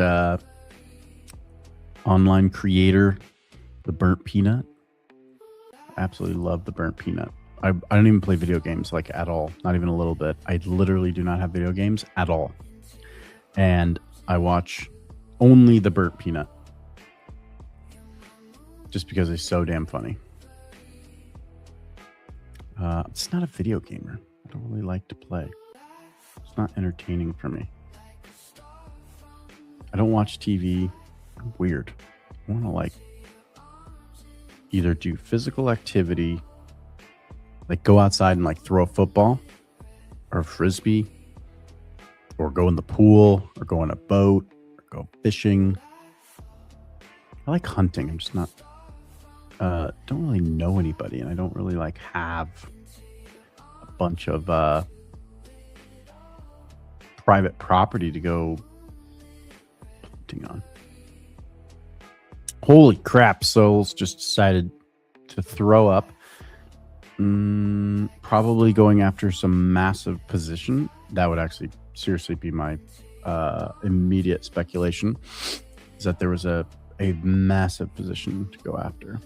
online creator, the Burnt Peanut. Absolutely love the Burnt Peanut. I don't even play video games like at all. Not even a little bit. I literally do not have video games at all. And I watch only the Burnt Peanut. just because he's so damn funny. It's not a video gamer. I don't really like to play. It's not entertaining for me. I don't watch TV. I'm weird. I want to like either do physical activity, like go outside and like throw a football or a frisbee, or go in the pool, or go on a boat, or go fishing. I like hunting. I'm just not, don't really know anybody, and I don't really like have a bunch of private property to go hunting on. Holy crap, Souls just decided to throw up. Probably going after some massive position. That would actually seriously be my immediate speculation, is that there was a massive position to go after.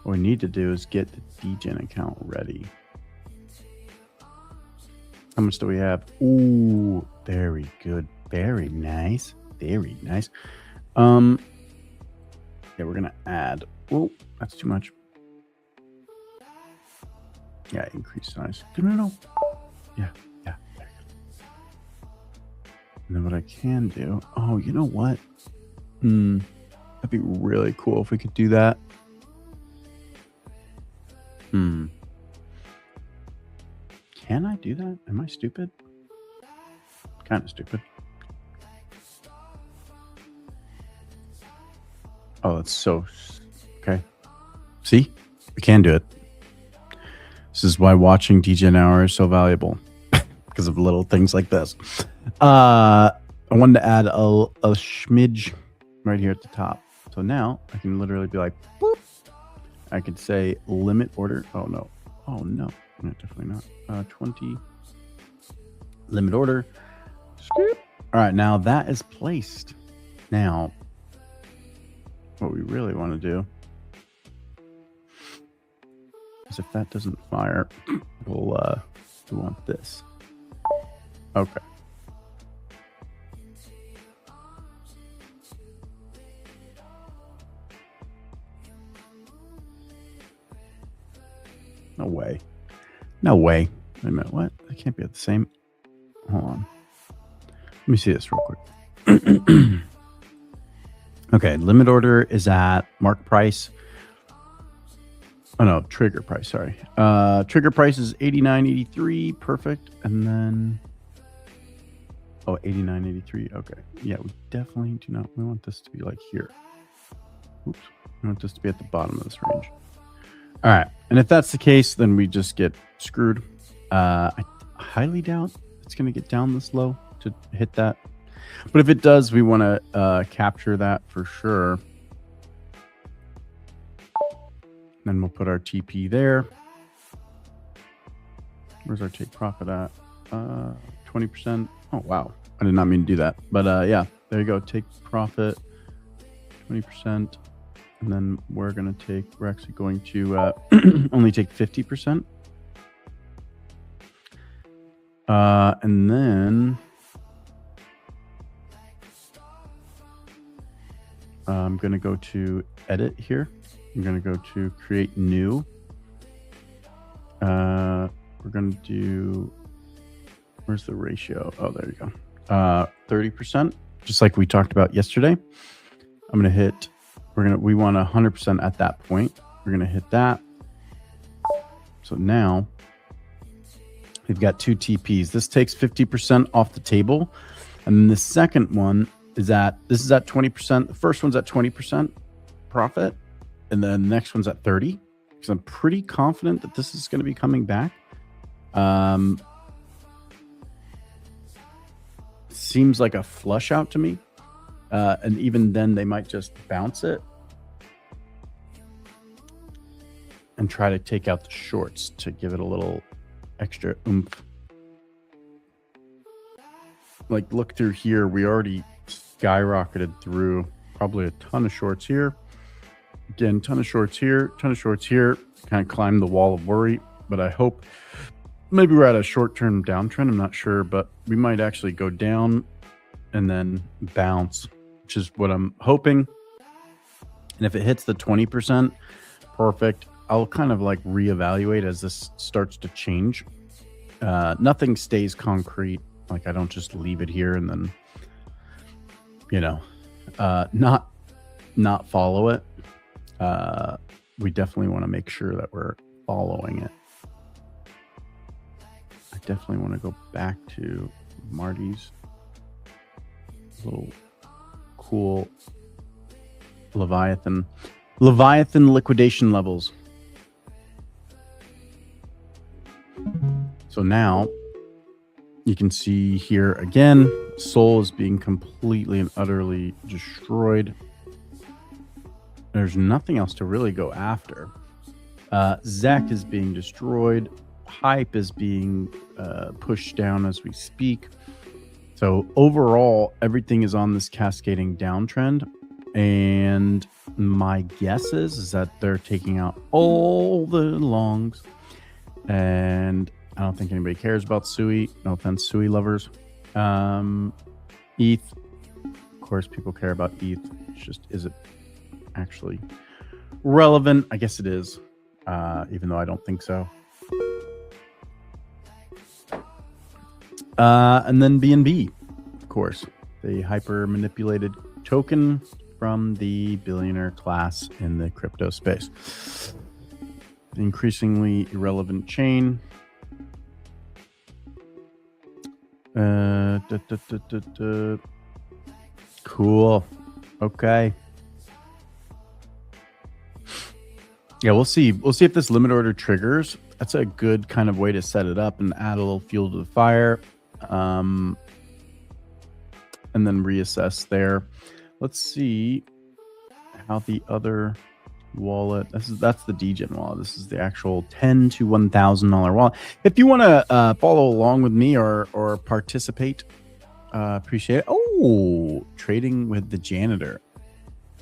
What we need to do is get the Degen account ready. How much do we have? Ooh, very good. Very nice. Very nice. Yeah, we're gonna add. Oh, that's too much. Yeah, increase size. No. Yeah. There you go. And then what I can do. Oh, you know what? That'd be really cool if we could do that. Can I do that? Am I stupid? Kind of stupid. Oh, that's so... Okay. See? We can do it. This is why watching Degen Hour is so valuable. Because of little things like this. I wanted to add a smidge right here at the top. So now I can literally be like, boop. I could say limit order. Oh, no. No, definitely not. 20. Limit order. Scoop. All right, now that is placed. Now, what we really want to do is if that doesn't fire, we want this. Okay. No way. No way. Wait a minute. What? They can't be at the same. Hold on. Let me see this real quick. Okay. Limit order is at mark price. Oh, no. Trigger price. Sorry. Trigger price is 89.83. Perfect. And then. Oh, 89.83. Okay. Yeah. We definitely do not. We want this to be like here. Oops. We want this to be at the bottom of this range. All right. And if that's the case, then we just get screwed. I highly doubt it's going to get down this low to hit that. But if it does, we want to capture that for sure. Then we'll put our TP there. Where's our take profit at? 20%. Oh, wow. I did not mean to do that. But yeah, there you go. Take profit, 20%. And then we're actually going to only take 50%. And then I'm going to go to edit here. I'm going to go to create new. We're going to do, where's the ratio? Oh, there you go. 30%, just like we talked about yesterday. I'm going to hit, we want 100% at that point. We're going to hit that. So now we've got two TPs. This takes 50% off the table. And then the second one is this is at 20%. The first one's at 20% profit. And then the next one's at 30. Because I'm pretty confident that this is going to be coming back. Seems like a flush out to me. And even then they might just bounce it and try to take out the shorts to give it a little extra oomph. Like, look through here. We already skyrocketed through probably a ton of shorts here. Again, ton of shorts here, ton of shorts here. Kind of climbed the wall of worry, but I hope maybe we're at a short-term downtrend. I'm not sure, but we might actually go down and then bounce, which is what I'm hoping. And if it hits the 20%, perfect. I'll kind of like reevaluate as this starts to change. Nothing stays concrete. Like I don't just leave it here and then, not follow it. We definitely want to make sure that we're following it. I definitely want to go back to Marty's little cool Leviathan liquidation levels. So now you can see here again, Sol is being completely and utterly destroyed. There's nothing else to really go after. Zek is being destroyed. Hype is being pushed down as we speak. So overall, everything is on this cascading downtrend. And my guess is that they're taking out all the longs. And I don't think anybody cares about Sui. No offense, Sui lovers. ETH. Of course, people care about ETH. It's just, is it actually relevant? I guess it is, even though I don't think so. And then BNB, of course, the hyper manipulated token from the billionaire class in the crypto space. Increasingly irrelevant chain. Cool. Okay. Yeah, we'll see. We'll see if this limit order triggers. That's a good kind of way to set it up and add a little fuel to the fire. And then reassess there. Let's see how the other wallet. That's the Degen wallet. This is the actual $10 to $1,000 wallet. If you want to follow along with me or participate, appreciate it. Oh, trading with the janitor.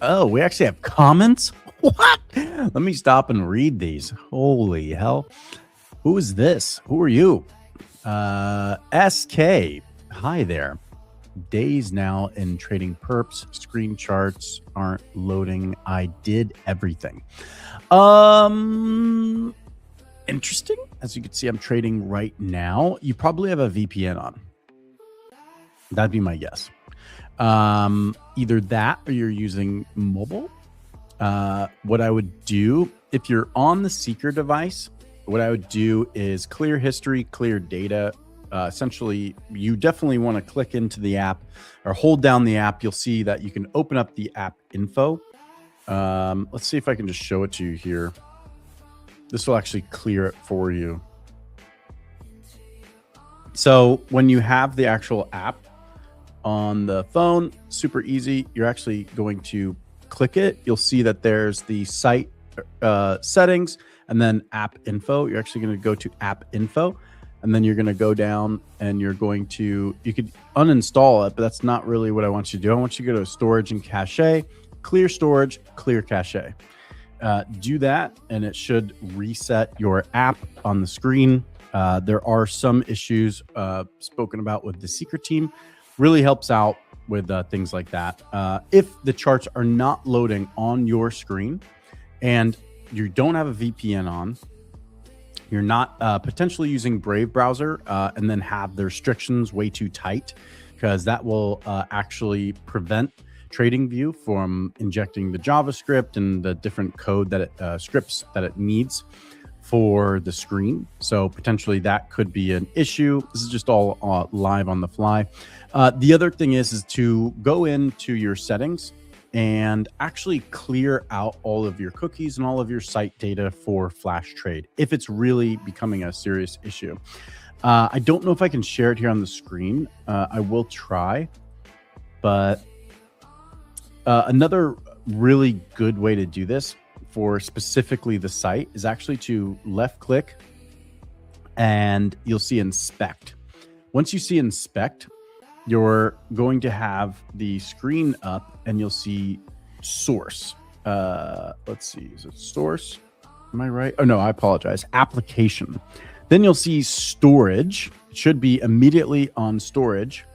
Oh, we actually have comments. What? Let me stop and read these. Holy hell! Who is this? Who are you? SK. Hi there. Days now in trading perps. Screen charts aren't loading. I did everything. Interesting. As you can see, I'm trading right now. You probably have a VPN on. That'd be my guess. Either that or you're using mobile. What I would do if you're on the Seeker device, what I would do is clear history, clear data. Essentially, you definitely want to click into the app or hold down the app. You'll see that you can open up the app info. Let's see if I can just show it to you here. This will actually clear it for you. So when you have the actual app on the phone, super easy. You're actually going to click it. You'll see that there's the site settings and then app info. You're actually going to go to app info. And then you're going to go down and you're going to, you could uninstall it, but that's not really what I want you to do. I want you to go to storage and cache, clear storage, clear cache. Do that and it should reset your app on the screen. There are some issues spoken about with the Secret team. Really helps out with things like that. If the charts are not loading on your screen and you don't have a VPN on, you're not potentially using Brave browser and then have the restrictions way too tight, because that will actually prevent TradingView from injecting the JavaScript and the different code that it scripts that it needs for the screen. So potentially that could be an issue. This is just all live on the fly. The other thing is to go into your settings and actually clear out all of your cookies and all of your site data for Flash Trade if it's really becoming a serious issue. I don't know if I can share it here on the screen. I will try, but another really good way to do this for specifically the site is actually to left click and you'll see inspect. Once you see inspect, you're going to have the screen up and you'll see source. Let's see, is it source? Am I right? Oh no, I apologize. Application. Then you'll see storage. It should be immediately on storage.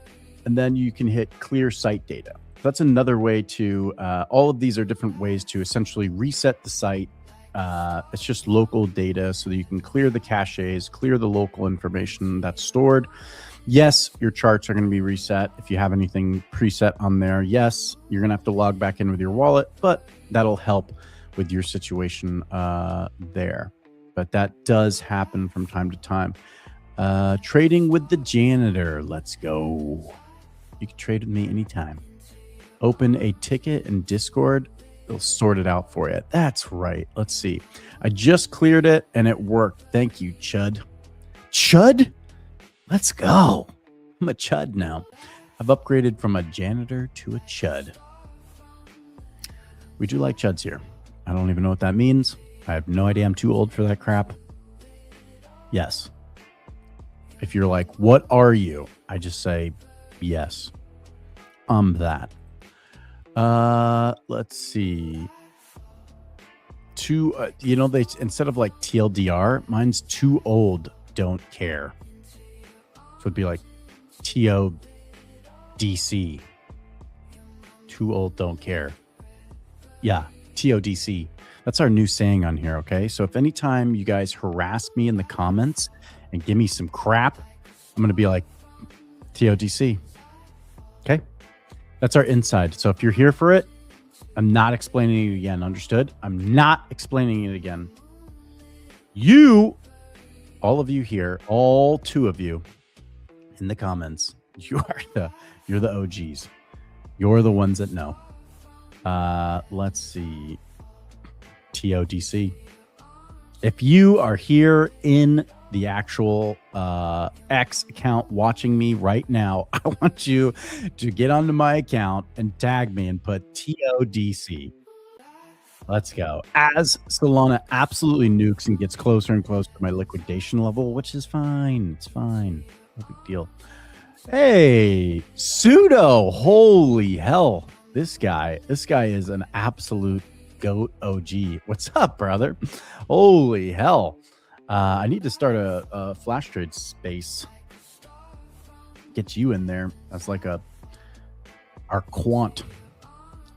And then you can hit clear site data. That's another way to, all of these are different ways to essentially reset the site. It's just local data so that you can clear the caches, clear the local information that's stored. Yes, your charts are going to be reset. If you have anything preset on there, yes, you're going to have to log back in with your wallet, but that'll help with your situation there. But that does happen from time to time. Trading with the janitor. Let's go. You can trade with me anytime. Open a ticket in Discord. It'll sort it out for you. That's right. Let's see. I just cleared it and it worked. Thank you, Chud. Chud? Let's go. I'm a Chud now. I've upgraded from a janitor to a Chud. We do like Chuds here. I don't even know what that means. I have no idea. I'm too old for that crap. Yes. If you're like, what are you? I just say, yes. I'm that. Let's see. They instead of like TLDR, mine's too old, don't care. So it'd be like TODC. Too old, don't care. Yeah, TODC. That's our new saying on here, okay? So if anytime you guys harass me in the comments and give me some crap, I'm going to be like, TODC. Okay? That's our inside. So if you're here for it, I'm not explaining it again. Understood? I'm not explaining it again. You, all of you here, all two of you in the comments, you're the OGs. You're the ones that know. Let's see. TODC. If you are here in the actual X account watching me right now, I want you to get onto my account and tag me and put TODC. Let's go. As Solana absolutely nukes and gets closer and closer to my liquidation level, which is fine. It's fine. No big deal. Hey, Pseudo. Holy hell. This guy is an absolute GOAT OG. What's up, brother? Holy hell. I need to start a flash trade space. Get you in there. That's like our quant.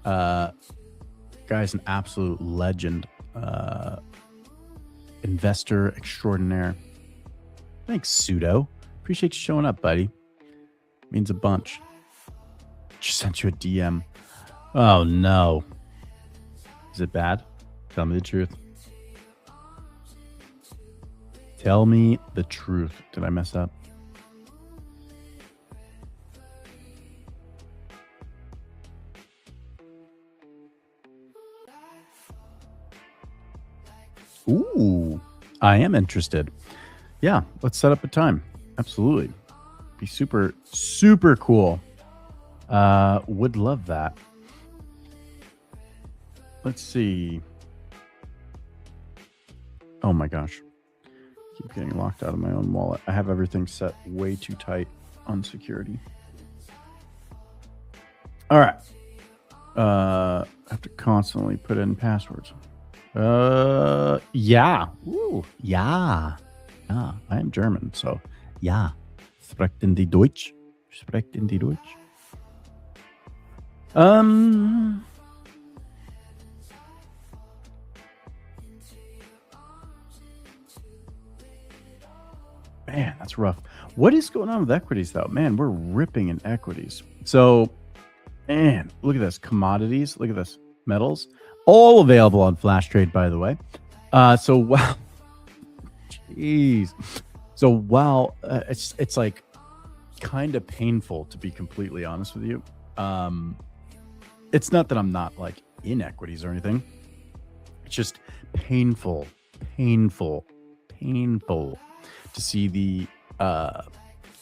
Guy's an absolute legend. Investor extraordinaire. Thanks, Pseudo. Appreciate you showing up, buddy. Means a bunch. Just sent you a DM. Oh, no. Is it bad? Tell me the truth. Tell me the truth. Did I mess up? Ooh, I am interested. Yeah, let's set up a time. Absolutely. Be super, super cool. Would love that. Let's see. Oh my gosh. Keep getting locked out of my own wallet. I have everything set way too tight on security. All right. I have to constantly put in passwords. Yeah. Ooh, yeah. Yeah. I am German, so yeah. Sprechen die Deutsch? Sprechen die Deutsch? Man, that's rough. What is going on with equities, though? Man, we're ripping in equities. So, man, look at this. Commodities. Look at this. Metals. All available on Flash Trade, by the way. So, wow. Jeez. So, wow. It's like kind of painful, to be completely honest with you. It's not that I'm not like in equities or anything. It's just painful to see the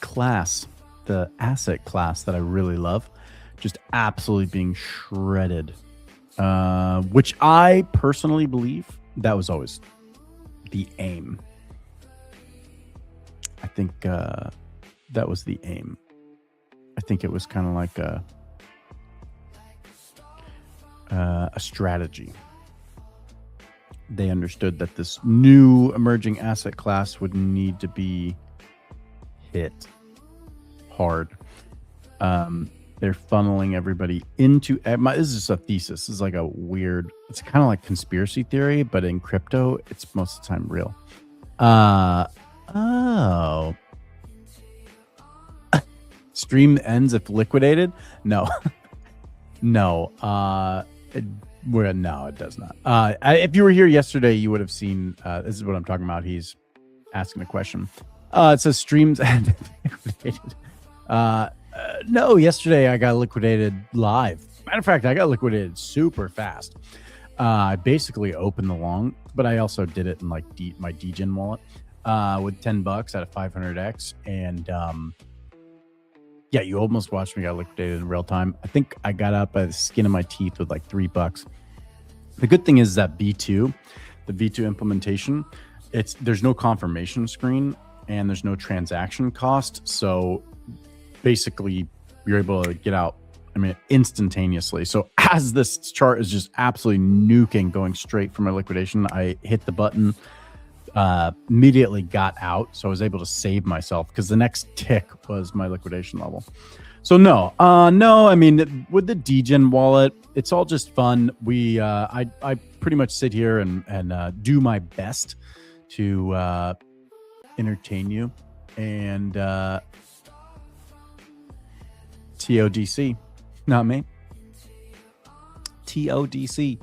class, the asset class that I really love, just absolutely being shredded. Which I personally believe that was always the aim. I think that was the aim. I think it was kind of like a strategy. they understood that this new emerging asset class would need to be hit hard. They're funneling everybody into this is just a thesis. This is like a weird, it's kind of like conspiracy theory, but in crypto, it's most of the time real. Oh. Stream ends if liquidated? No. No. No, it does not. If you were here yesterday, you would have seen, this is what I'm talking about. He's asking a question. It says streams end if liquidated. No, yesterday I got liquidated live. Matter of fact, I got liquidated super fast. I basically opened the long, but I also did it in like my Degen wallet with $10 out of 500x. And yeah, you almost watched me get liquidated in real time. I think I got out by the skin of my teeth with like $3. The good thing is that V2, the V2 implementation, there's no confirmation screen and there's no transaction cost. So basically you're able to get out, instantaneously. So as this chart is just absolutely nuking, going straight for my liquidation, I hit the button, immediately got out. So I was able to save myself because the next tick was my liquidation level. So no, with the Degen wallet, it's all just fun. I pretty much sit here and do my best to entertain you, and TODC, not me. TODC.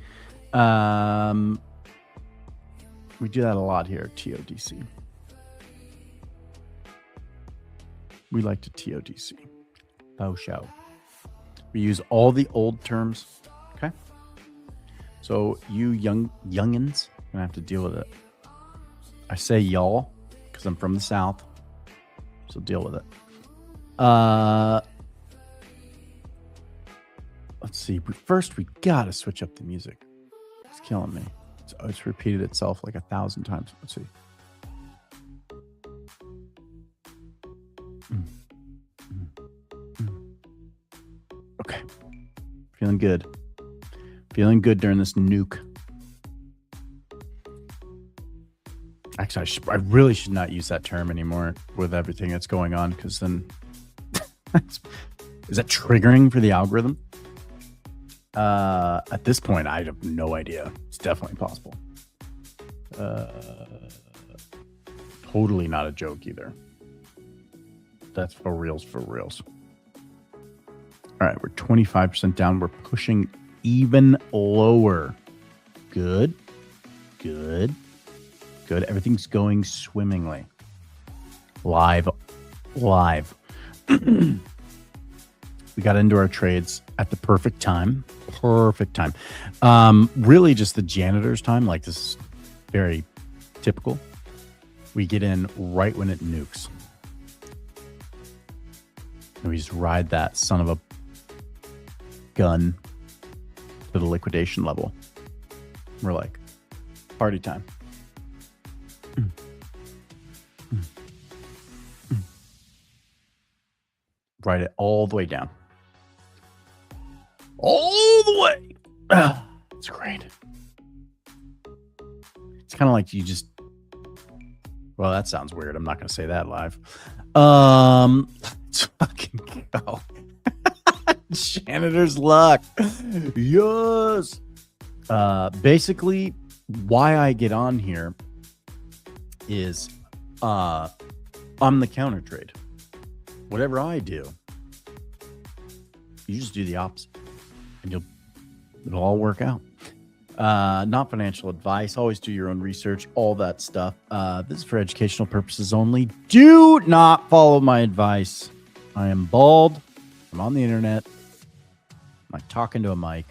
We do that a lot here, TODC. We like to TODC. Faux show. We use all the old terms. Okay. So you youngins gonna have to deal with it. I say y'all because I'm from the South. So deal with it. Let's see. First, we gotta switch up the music. It's killing me. It's repeated itself like 1,000 times. Let's see. Okay. Feeling good. Feeling good during this nuke. Actually, I really should not use that term anymore with everything that's going on, because then is that triggering for the algorithm? At this point, I have no idea. It's definitely possible. Totally not a joke either. That's for reals, for reals. All right, we're 25% down. We're pushing even lower. Good. Good. Good. Everything's going swimmingly. Live. We got into our trades at the perfect time. Perfect time. Really just the janitor's time. Like, this is very typical. We get in right when it nukes. And we just ride that son of a gun to the liquidation level. We're like, party time. Ride it all the way down. All the way. It's great. It's kind of like you just, well, that sounds weird. I'm not going to say that live. Let's fucking go. Janitor's luck. Yes. Basically, why I get on here is I'm the counter trade. Whatever I do, you just do the opposite, and it'll all work out. Not financial advice. Always do your own research, all that stuff. This is for educational purposes only. Do not follow my advice. I am bald. I'm on the internet. I'm like talking to a mic.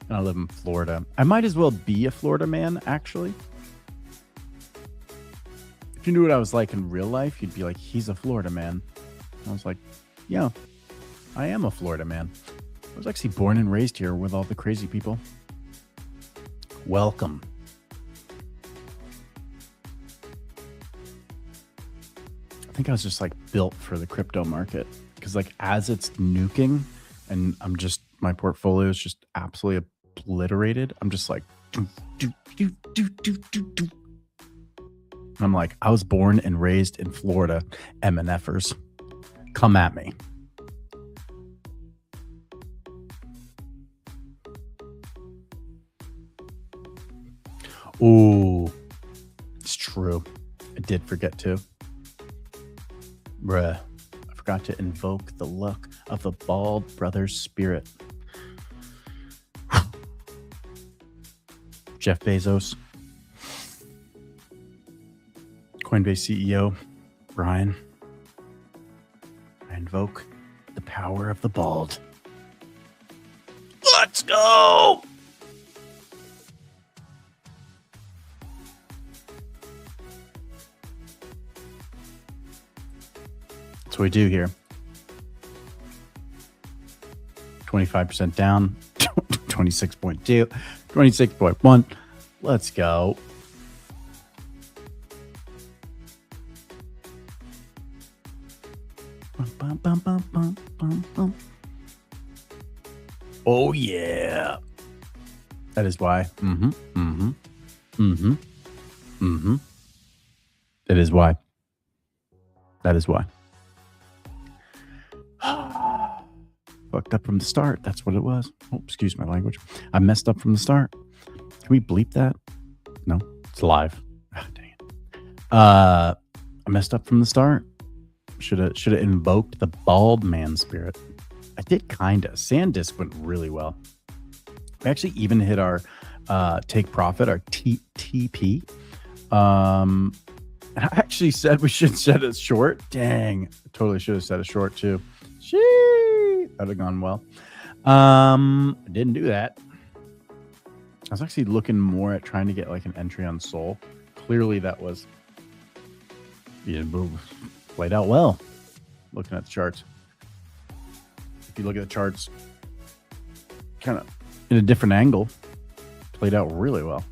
And I live in Florida. I might as well be a Florida man, actually. If you knew what I was like in real life, you'd be like, he's a Florida man. I was like, yeah, I am a Florida man. I was actually born and raised here with all the crazy people. Welcome. I think I was just like built for the crypto market, because like as it's nuking and I'm just My portfolio is just absolutely obliterated. I'm just like, doo, doo, doo, doo, doo, doo, doo. I'm like, I was born and raised in Florida. MNFers, come at me. Ooh, it's true. I did forget to. Bruh, I forgot to invoke the luck of the Bald Brothers spirit. Jeff Bezos, Coinbase CEO, Brian. I invoke the power of the bald. Let's go! That's what we do here. 25% down, 26.2, 26.1. Let's go. Bum, bum, bum, bum, bum, bum. Oh, yeah. That is why. That is why. That is why. Fucked up from the start. That's what it was. Oh, excuse my language. I messed up from the start. Can we bleep that? No, it's live. Oh, dang it. I messed up from the start. Should have invoked the bald man spirit. I did kinda. SanDisk went really well. We actually even hit our take profit, our TP. I actually said we should set it short. Dang, I totally should have set it short too. Shee, that'd have gone well. I didn't do that. I was actually looking more at trying to get like an entry on Sol. Clearly, that was played out well. Looking at the charts, if you look at the charts, kind of in a different angle, played out really well.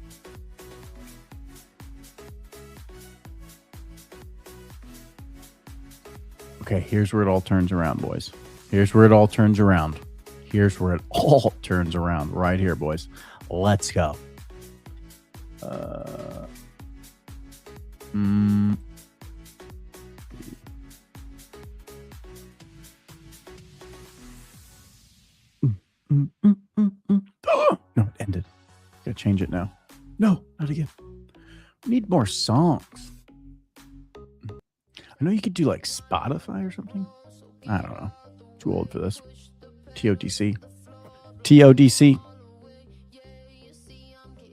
Okay, here's where it all turns around, boys. Here's where it all turns around. Here's where it all turns around. Right here, boys. Let's go. Oh, no, it ended. Gotta change it now. No, not again. We need more songs. I know you could do like Spotify or something. I don't know. Too old for this. TODC. TODC.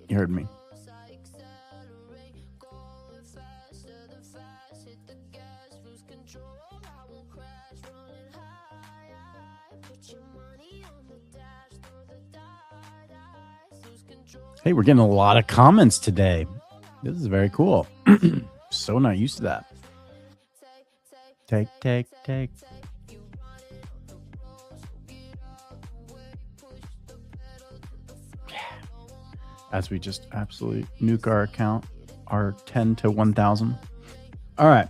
You heard me. Hey, we're getting a lot of comments today. This is very cool. So not used to that. Take. As we just absolutely nuke our account, our 10 to 1,000. All right.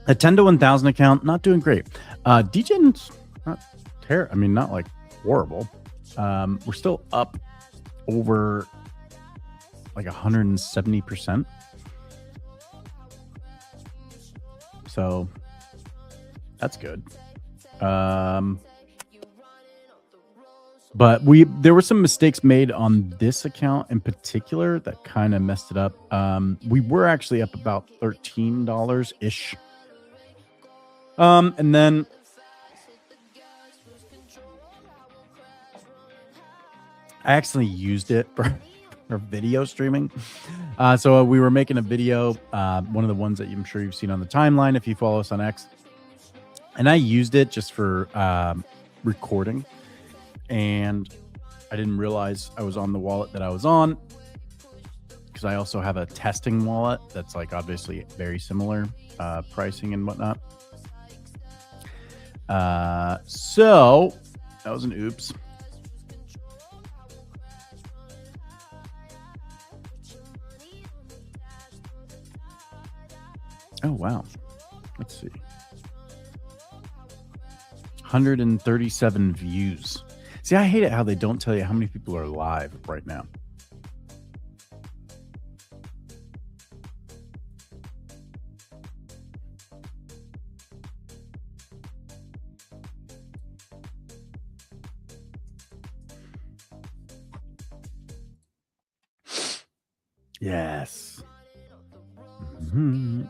A 10 to 1,000 account, not doing great. Degen's not terrible. I mean, not like horrible. We're still up over like 170%. So that's good. But there were some mistakes made on this account in particular that kind of messed it up. We were actually up about $13 ish. And then I actually used it for video streaming. So we were making a video, one of the ones that I'm sure you've seen on the timeline if you follow us on X. And I used it just for recording. And I didn't realize I was on the wallet that I was on, because I also have a testing wallet that's like obviously very similar pricing and whatnot. So that was an oops. Oh, wow. Let's see. 137 views. See, I hate it how they don't tell you how many people are live right now. Yes. Mhm.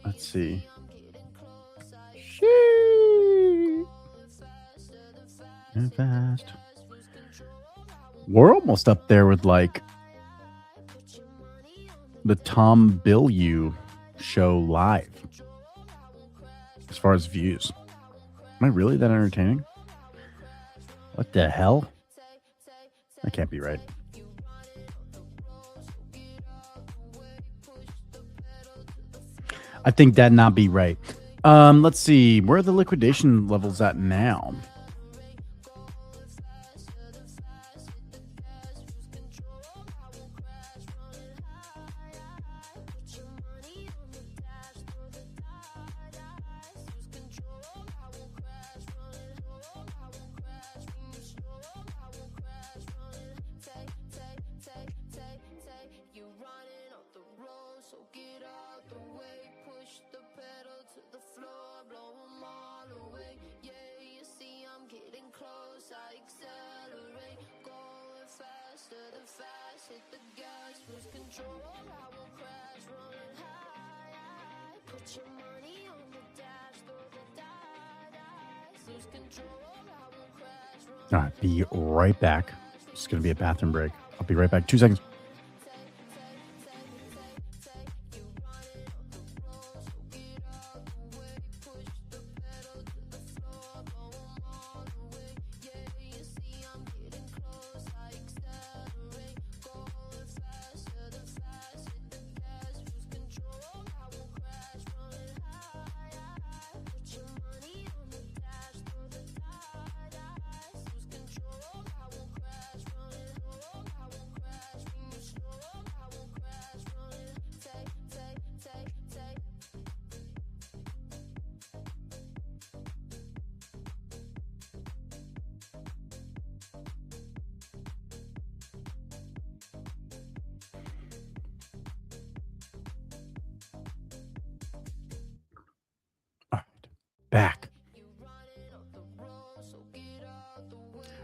Let's see. Shee. And fast. We're almost up there with like the Tom Bilyeu show live as far as views. Am I really that entertaining? What the hell? That can't be right. I think that not be right. Let's see. Where are the liquidation levels at now? All right, be right back. It's going to be a bathroom break. I'll be right back. 2 seconds. Back.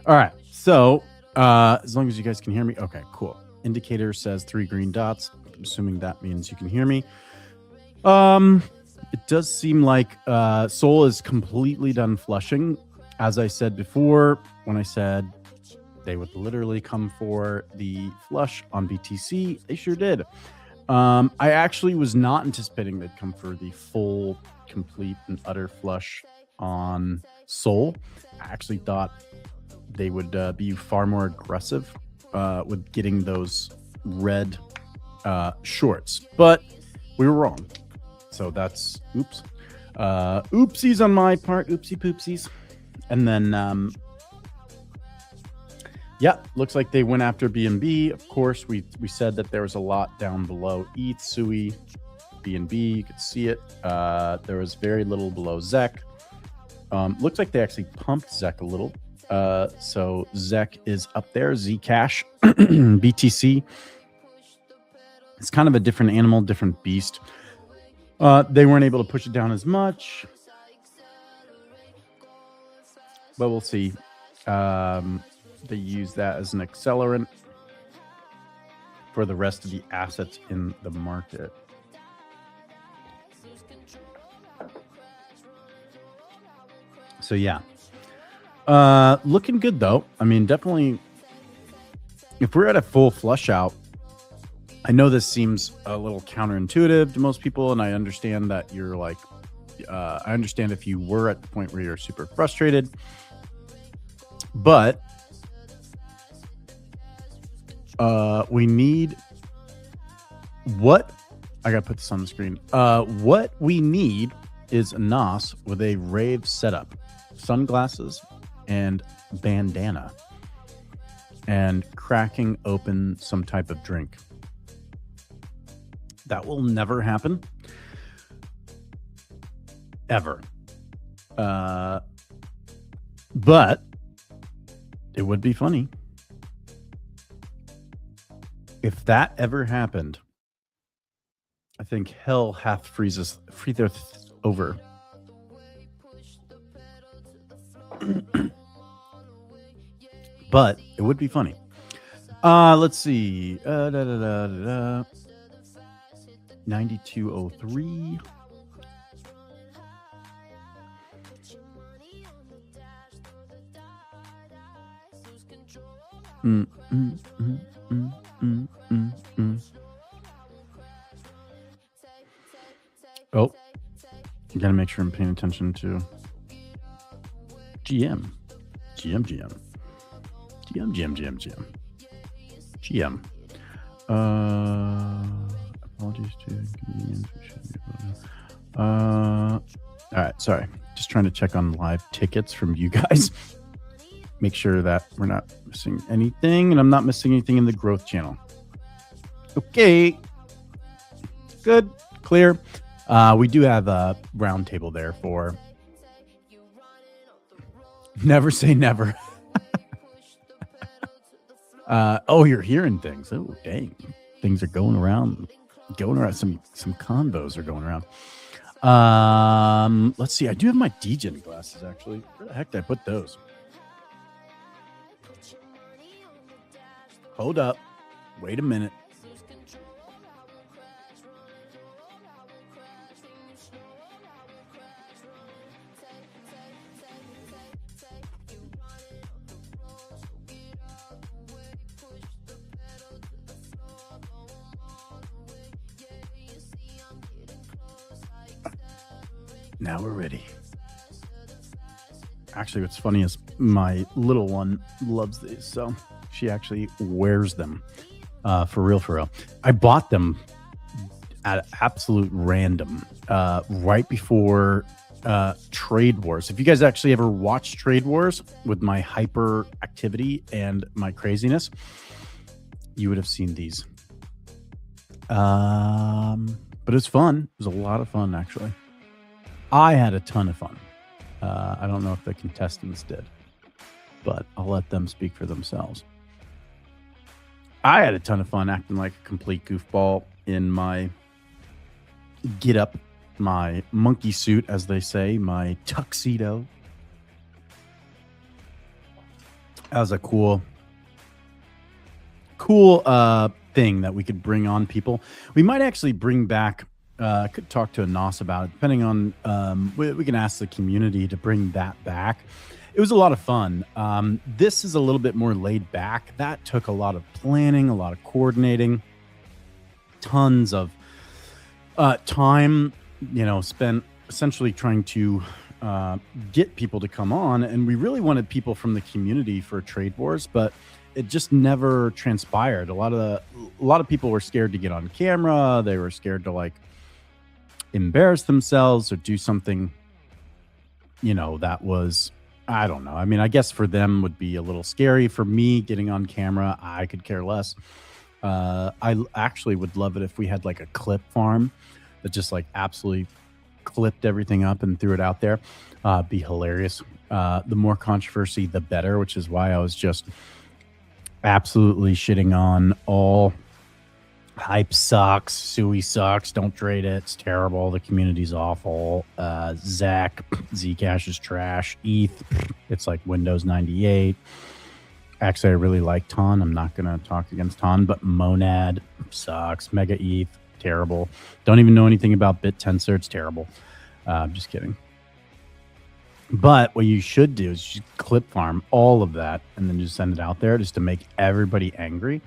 All right. So, as long as you guys can hear me. Okay, cool. Indicator says 3 green dots. I'm assuming that means you can hear me. It does seem like Soul is completely done flushing. As I said before, when I said they would literally come for the flush on BTC, they sure did. I actually was not anticipating they'd come for the full, complete, and utter flush on Soul. I actually thought they would be far more aggressive with getting those red shorts, but we were wrong. So that's oops. Oopsies on my part. Oopsie poopsies. And then yeah, looks like they went after BNB. Of course, we said that there was a lot down below ETH, SUI, BNB. You could see it. There was very little below ZEC. Looks like they actually pumped ZEC a little. So ZEC is up there. Zcash, BTC. It's kind of a different animal, different beast. They weren't able to push it down as much. But we'll see. They use that as an accelerant for the rest of the assets in the market. So yeah, looking good though. I mean, definitely, if we're at a full flush out, I know this seems a little counterintuitive to most people, and I understand that you're like, I understand if you were at the point where you're super frustrated, but we need what I gotta put this on the screen. What we need is a NOS with a rave setup, sunglasses, and bandana, and cracking open some type of drink. That will never happen. ever. But it would be funny if that ever happened. I think hell hath freezeth over. But it would be funny. Let's see. 9203. Oh, you gotta make sure I'm paying attention to GM. Apologies to inconvenience. All right, sorry. Just trying to check on live tickets from you guys. Make sure that we're not missing anything, and I'm not missing anything in the growth channel. Okay. Good. Clear. We do have a round table there for never say never. Oh, you're hearing things. Oh, dang. Things are going around. Some convos are going around. Let's see. I do have my Degen glasses, actually. Where the heck did I put those? Hold up. Wait a minute. Now we're ready. Actually, what's funny is my little one loves these, so she actually wears them. For real. I bought them at absolute random right before Trade Wars. If you guys actually ever watched Trade Wars with my hyper activity and my craziness, you would have seen these. But it's fun. It was a lot of fun, actually. I had a ton of fun. I don't know if the contestants did, but I'll let them speak for themselves. I had a ton of fun acting like a complete goofball in my get up, my monkey suit, as they say, my tuxedo. That was a cool thing that we could bring on people. We might actually bring back, could talk to Anas about it, depending on, we can ask the community to bring that back. It was a lot of fun. This is a little bit more laid back. That took a lot of planning, a lot of coordinating, tons of time, spent essentially trying to get people to come on. And we really wanted people from the community for Trade Wars, but it just never transpired. A lot of people were scared to get on camera. They were scared to embarrass themselves or do something, that was, I don't know. I mean, I guess for them would be a little scary. For me, getting on camera, I could care less. I actually would love it if we had a clip farm that just absolutely clipped everything up and threw it out there. Be hilarious. The more controversy, the better, which is why I was just absolutely shitting on all hype sucks, Sui sucks, don't trade it, it's terrible, the community's awful, Zach, Zcash is trash, ETH, it's like Windows 98. Actually, I really like Ton. I'm not gonna talk against Ton, but Monad sucks, Mega ETH, terrible. Don't even know anything about BitTensor, it's terrible. I'm just kidding. But what you should do is just clip farm all of that and then just send it out there just to make everybody angry.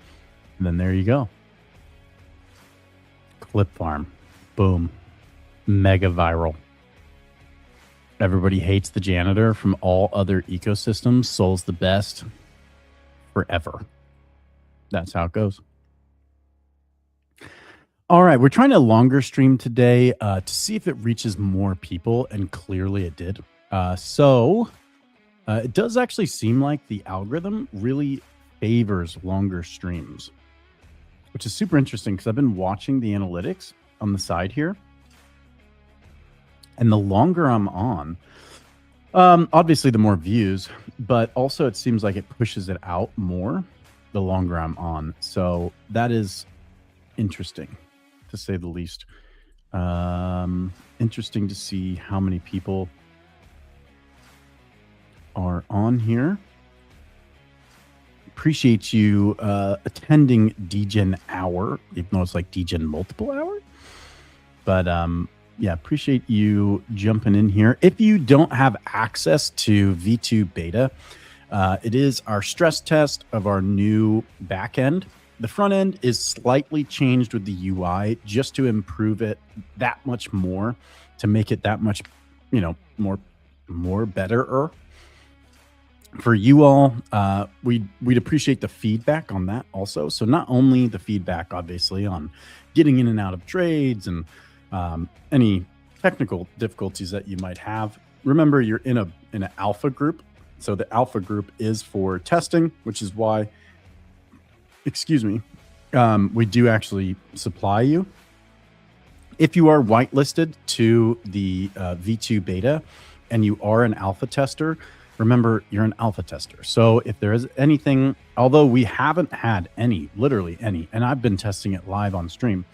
And then there you go. Clip farm. Boom. Mega viral. Everybody hates the janitor from all other ecosystems. Sol's the best forever. That's how it goes. All right. We're trying a longer stream today to see if it reaches more people. And clearly it did. So it does actually seem like the algorithm really favors longer streams, which is super interesting because I've been watching the analytics on the side here. And the longer I'm on, obviously the more views, but also it seems like it pushes it out more the longer I'm on. So that is interesting, to say the least. Interesting to see how many people are on here. Appreciate you attending Degen Hour, even though it's like Degen Multiple Hour. But yeah, appreciate you jumping in here. If you don't have access to V2 beta, it is our stress test of our new backend. The front end is slightly changed with the UI just to improve it that much more, to make it that much, more better. For you all, we'd appreciate the feedback on that also. So not only the feedback, obviously, on getting in and out of trades and any technical difficulties that you might have. Remember, you're in an alpha group. So the alpha group is for testing, which is why, we do actually supply you. If you are whitelisted to the V2 beta and you are an alpha tester, remember you're an alpha tester. So if there is anything, although we haven't had literally any, and I've been testing it live on stream,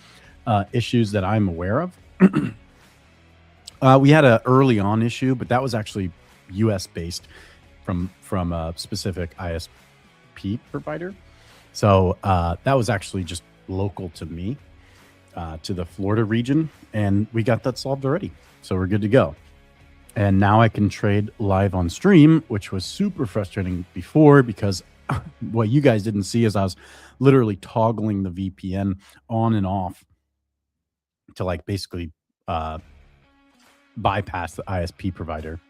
issues that I'm aware of. We had an early on issue, but that was actually US based from a specific ISP provider. So that was actually just local to me, to the Florida region, and we got that solved already. So we're good to go. And now I can trade live on stream, which was super frustrating before, because what you guys didn't see is I was literally toggling the VPN on and off to like basically bypass the ISP provider.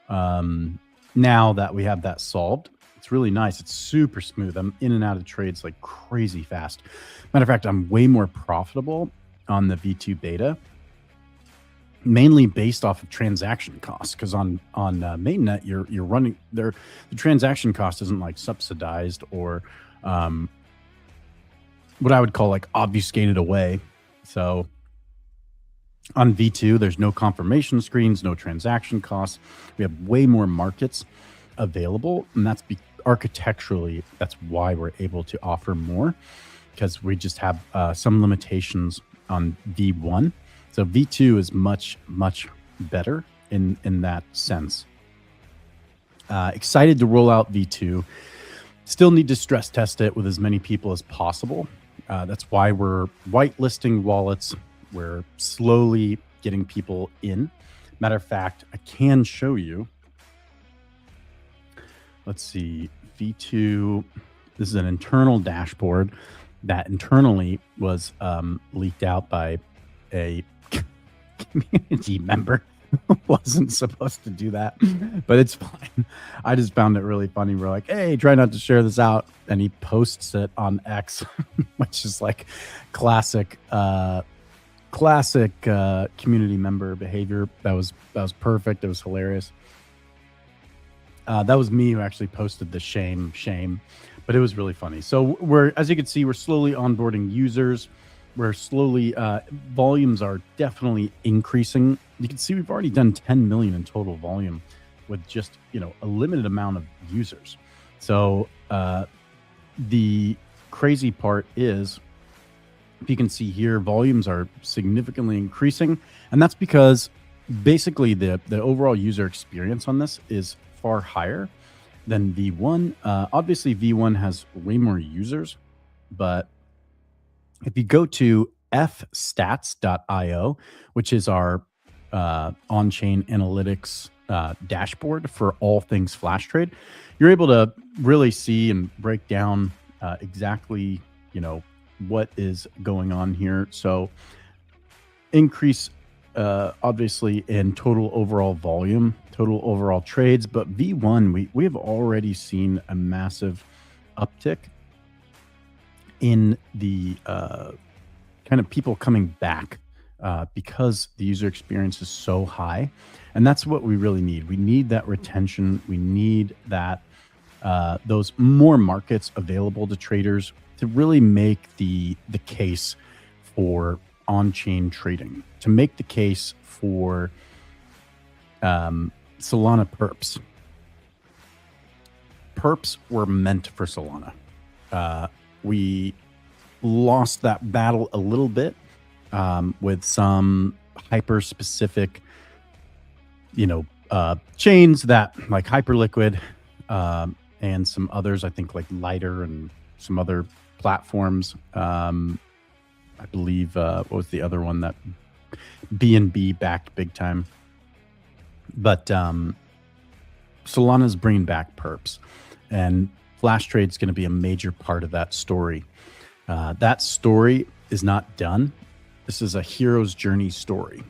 Now that we have that solved, it's really nice. It's super smooth. I'm in and out of trades like crazy fast. Matter of fact, I'm way more profitable on the V2 beta, mainly based off of transaction costs. Because on mainnet, you're running there. The transaction cost isn't like subsidized or what I would call like obfuscated away. So on V2, there's no confirmation screens, no transaction costs. We have way more markets available, and that's architecturally, that's why we're able to offer more, because we just have some limitations on V1. So V2 is much, much better in that sense. Excited to roll out V2. Still need to stress test it with as many people as possible. That's why we're whitelisting wallets. We're slowly getting people in. Matter of fact, I can show you. Let's see, V2. This is an internal dashboard that internally was leaked out by a community member. Wasn't supposed to do that, but it's fine. I just found it really funny. We're like, hey, try not to share this out. And he posts it on X, which is like classic community member behavior. That was perfect. It was hilarious. That was me who actually posted the shame, but it was really funny. So as you can see, we're slowly onboarding users. We're slowly, volumes are definitely increasing. You can see we've already done 10 million in total volume with just, a limited amount of users. So the crazy part is, if you can see here, volumes are significantly increasing. And that's because basically the overall user experience on this is far higher than V1. Obviously, V1 has way more users, but if you go to fstats.io, which is our on-chain analytics dashboard for all things flash trade, you're able to really see and break down exactly, what is going on here. So increase, obviously, in total overall volume, total overall trades, but V1, we have already seen a massive uptick in the kind of people coming back because the user experience is so high. And that's what we really need. We need that retention. We need that those more markets available to traders to really make the case for on-chain trading, to make the case for Solana perps. Perps were meant for Solana. We lost that battle a little bit with some hyper specific, chains that like Hyperliquid and some others, I think like Lighter and some other platforms. I believe, what was the other one that BNB backed big time? But Solana's bringing back perps, and Flash Trade's going to be a major part of that story. That story is not done. This is a hero's journey story,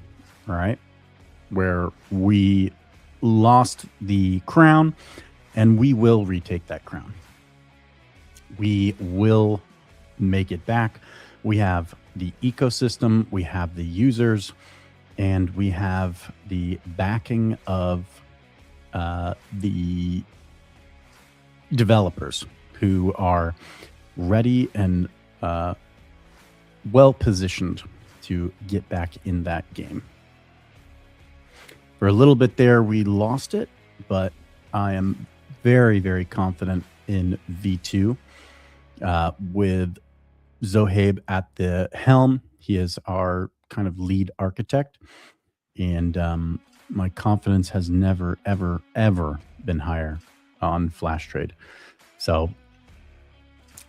all right, where we lost the crown and we will retake that crown. We will make it back. We have the ecosystem, we have the users, and we have the backing of the developers who are ready and well positioned to get back in that game. For a little bit there, we lost it, but I am very, very confident in V2 with Zohaib at the helm. He is our kind of lead architect, and my confidence has never, ever, ever been higher on Flash Trade. So,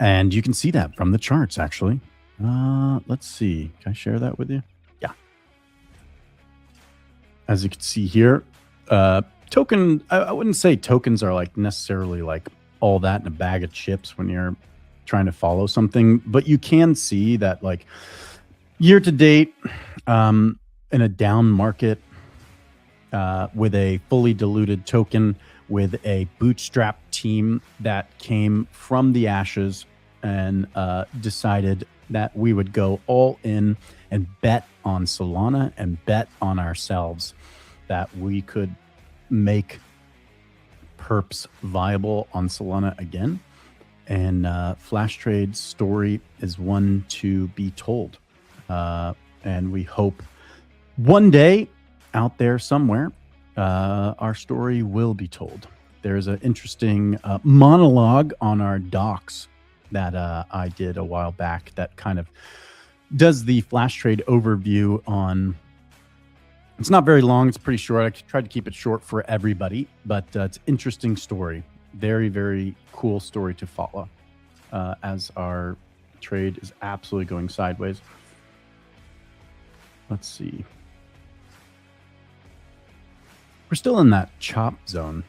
and you can see that from the charts, actually. Let's see. Can I share that with you? Yeah. As you can see here, token, I wouldn't say tokens are like necessarily like all that in a bag of chips when you're trying to follow something, but you can see that like year to date, in a down market, with a fully diluted token, with a bootstrap team that came from the ashes and decided that we would go all in and bet on Solana and bet on ourselves that we could make perps viable on Solana again. And Flash Trade's story is one to be told. And we hope one day out there somewhere, our story will be told. There's an interesting monologue on our docs that I did a while back that kind of does the Flash Trade overview on. It's not very long. It's pretty short. I tried to keep it short for everybody, but it's an interesting story. Very, very cool story to follow as our trade is absolutely going sideways. Let's see. We're still in that chop zone.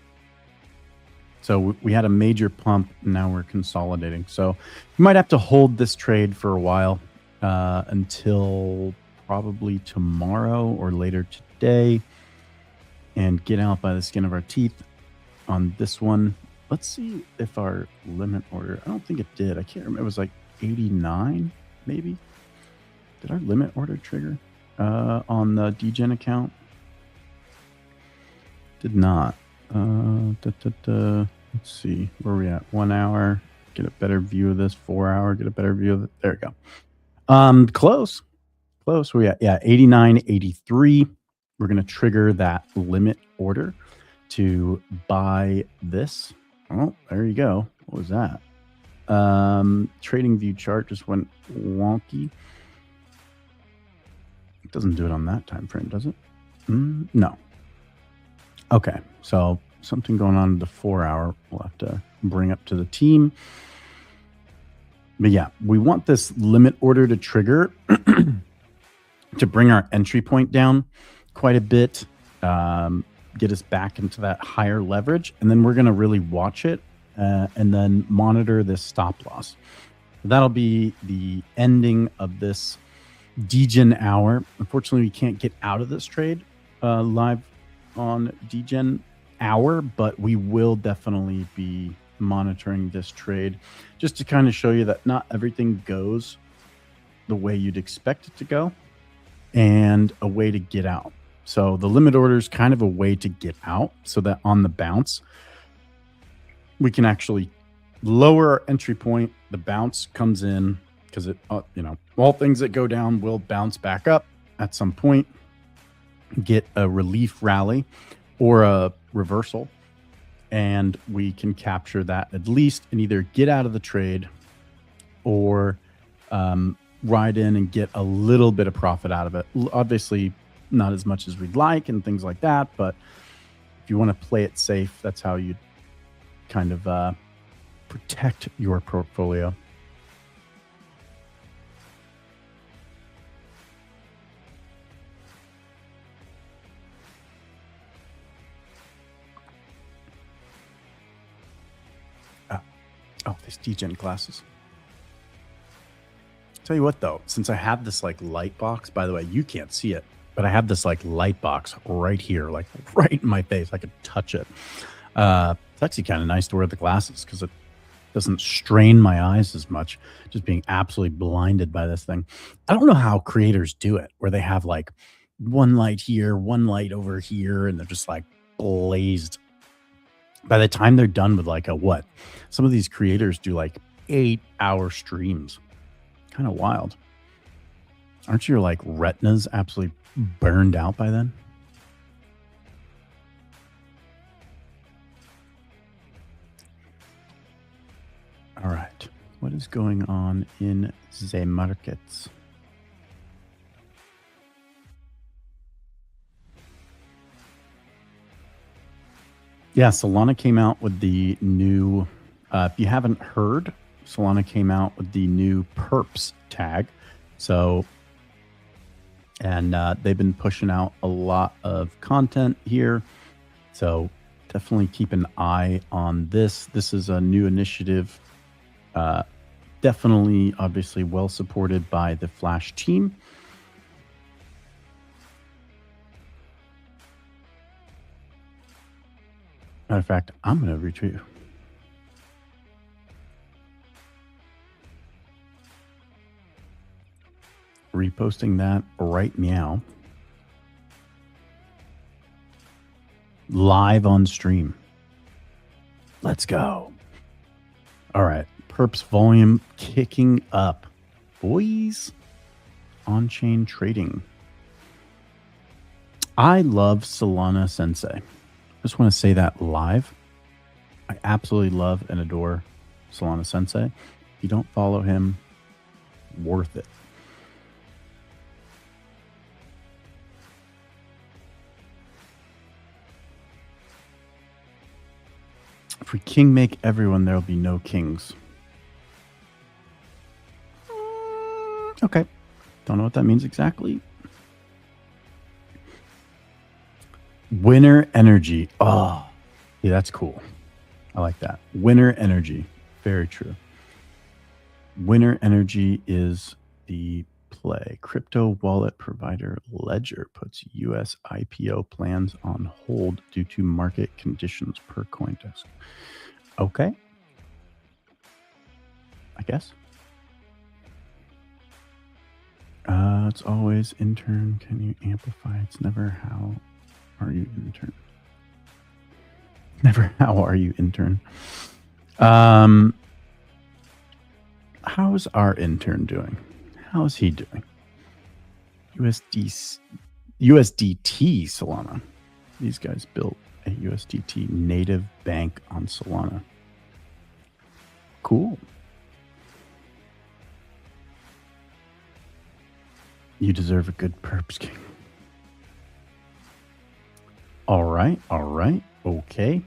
So we had a major pump, and now we're consolidating. So we might have to hold this trade for a while until probably tomorrow or later today and get out by the skin of our teeth on this one. Let's see if our limit order, I don't think it did. I can't remember. It was like 89, maybe. Did our limit order trigger on the Degen account? Did not. Let's see. Where are we at? 1 hour. Get a better view of this. 4 hour. Get a better view of it. There we go. Close. Where are we at? Yeah, 89, 83. We're going to trigger that limit order to buy this. Oh, there you go. What was that? Trading view chart just went wonky. It doesn't do it on that time frame, does it? No. Okay, so something going on in the 4 hour. We'll have to bring up to the team. But yeah, we want this limit order to trigger to bring our entry point down quite a bit, get us back into that higher leverage, and then we're going to really watch it and then monitor this stop loss. That'll be the ending of this Degen Hour. Unfortunately, we can't get out of this trade live on Degen Hour, but we will definitely be monitoring this trade just to kind of show you that not everything goes the way you'd expect it to go, and a way to get out. So the limit order is kind of a way to get out so that on the bounce, we can actually lower our entry point. The bounce comes in because it, all things that go down will bounce back up at some point, get a relief rally, or a reversal, and we can capture that at least and either get out of the trade or ride in and get a little bit of profit out of it. Obviously, not as much as we'd like and things like that, but if you want to play it safe, that's how you kind of protect your portfolio. Oh, these degen classes. Tell you what, though, since I have this like light box, by the way, you can't see it, but I have this like light box right here, like right in my face. I could touch it. It's actually kind of nice to wear the glasses because it doesn't strain my eyes as much, just being absolutely blinded by this thing. I don't know how creators do it, where they have like one light here, one light over here, and they're just like blazed. By the time they're done with like a what? Some of these creators do like 8-hour streams. Kind of wild. Aren't your like retinas absolutely burned out by then? All right. What is going on in the markets? Yeah, Solana came out with the new, if you haven't heard, Solana came out with the new perps tag. So, and they've been pushing out a lot of content here. So definitely keep an eye on this. This is a new initiative. Definitely, obviously, well supported by the Flash team. Matter of fact, I'm going to retweet. Reposting that right meow. Live on stream. Let's go. All right. Perps volume kicking up. Boys. On-chain trading. I love Solana Sensei. Just want to say that live. I absolutely love and adore Solana Sensei. If you don't follow him, worth it. If we king make everyone, there'll be no kings. Okay. Don't know what that means exactly. Winner energy. Oh, yeah, that's cool. I like that. Winner energy. Very true. Winner energy is the play. Crypto wallet provider Ledger puts US IPO plans on hold due to market conditions per CoinDesk. Okay. I guess. It's always intern. Can you amplify? It's never how are you intern. Never how are you intern. How's our intern doing? How's he doing? USDT Solana. These guys built a USDT native bank on Solana. Cool. You deserve a good perps king. All right. Okay.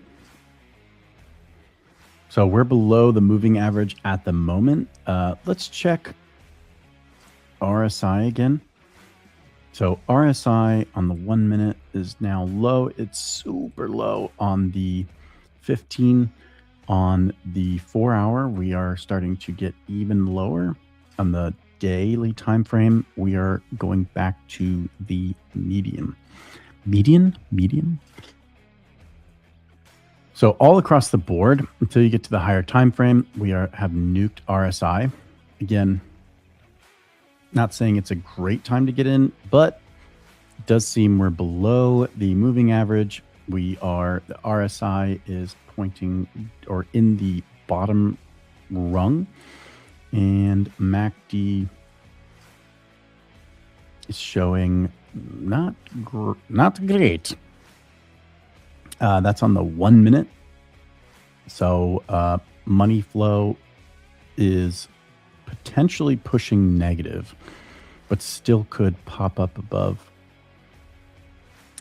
So we're below the moving average at the moment. Let's check RSI again. So RSI on the 1 minute is now low. It's super low on the 15. On the 4 hour, we are starting to get even lower. On the daily time frame, we are going back to the median. Median. So all across the board, until you get to the higher time frame, we have nuked RSI. Again, not saying it's a great time to get in, but it does seem we're below the moving average. The RSI is pointing or in the bottom rung, and MACD is showing not great. That's on the 1 minute. So money flow is potentially pushing negative, but still could pop up above.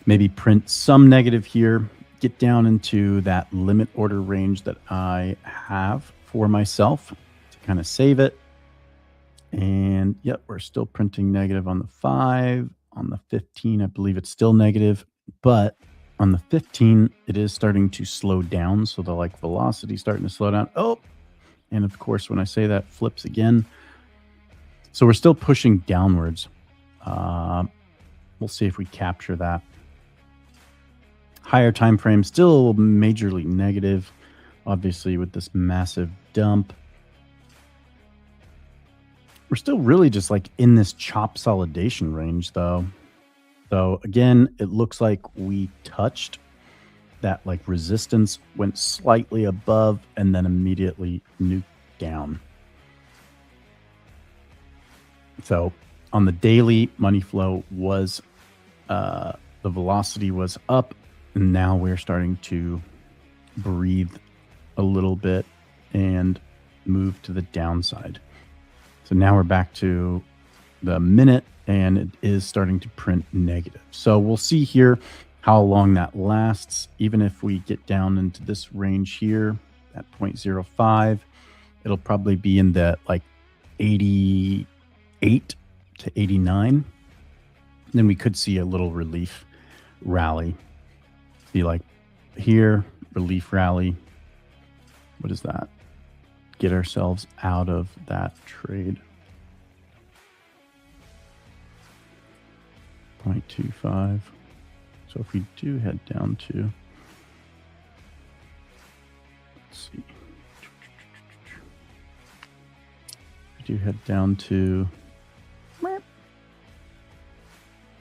Maybe print some negative here, get down into that limit order range that I have for myself to kind of save it. And yep, we're still printing negative on the 5. On the 15, I believe it's still negative, but on the 15, it is starting to slow down. So the like velocity starting to slow down. Oh, and of course, when I say that, flips again. So we're still pushing downwards. We'll see if we capture that. Higher time frame, still majorly negative, obviously, with this massive dump. We're still really just like in this chop solidation range, though. So again, it looks like we touched that like resistance, went slightly above, and then immediately nuked down. So on the daily, money flow was, the velocity was up, and now we're starting to breathe a little bit and move to the downside. So now we're back to the minute, and it is starting to print negative. So we'll see here how long that lasts. Even if we get down into this range here at 0.05, it'll probably be in the like 88 to 89. Then we could see a little relief rally. See like here, relief rally. What is that? Get ourselves out of that trade. 0.25. So if we do head down to, let's see, we do head down to,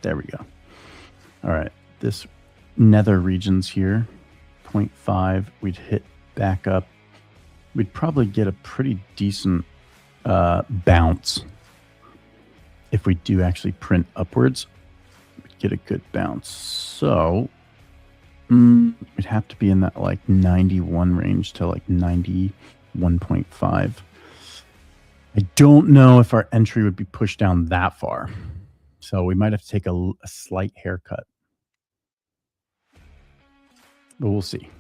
there we go. All right, this nether regions here, 0.5, we'd hit back up. We'd probably get a pretty decent bounce if we do actually print upwards. We'd get a good bounce. So we'd have to be in that like 91 range to like 91.5. I don't know if our entry would be pushed down that far. So we might have to take a slight haircut. But we'll see.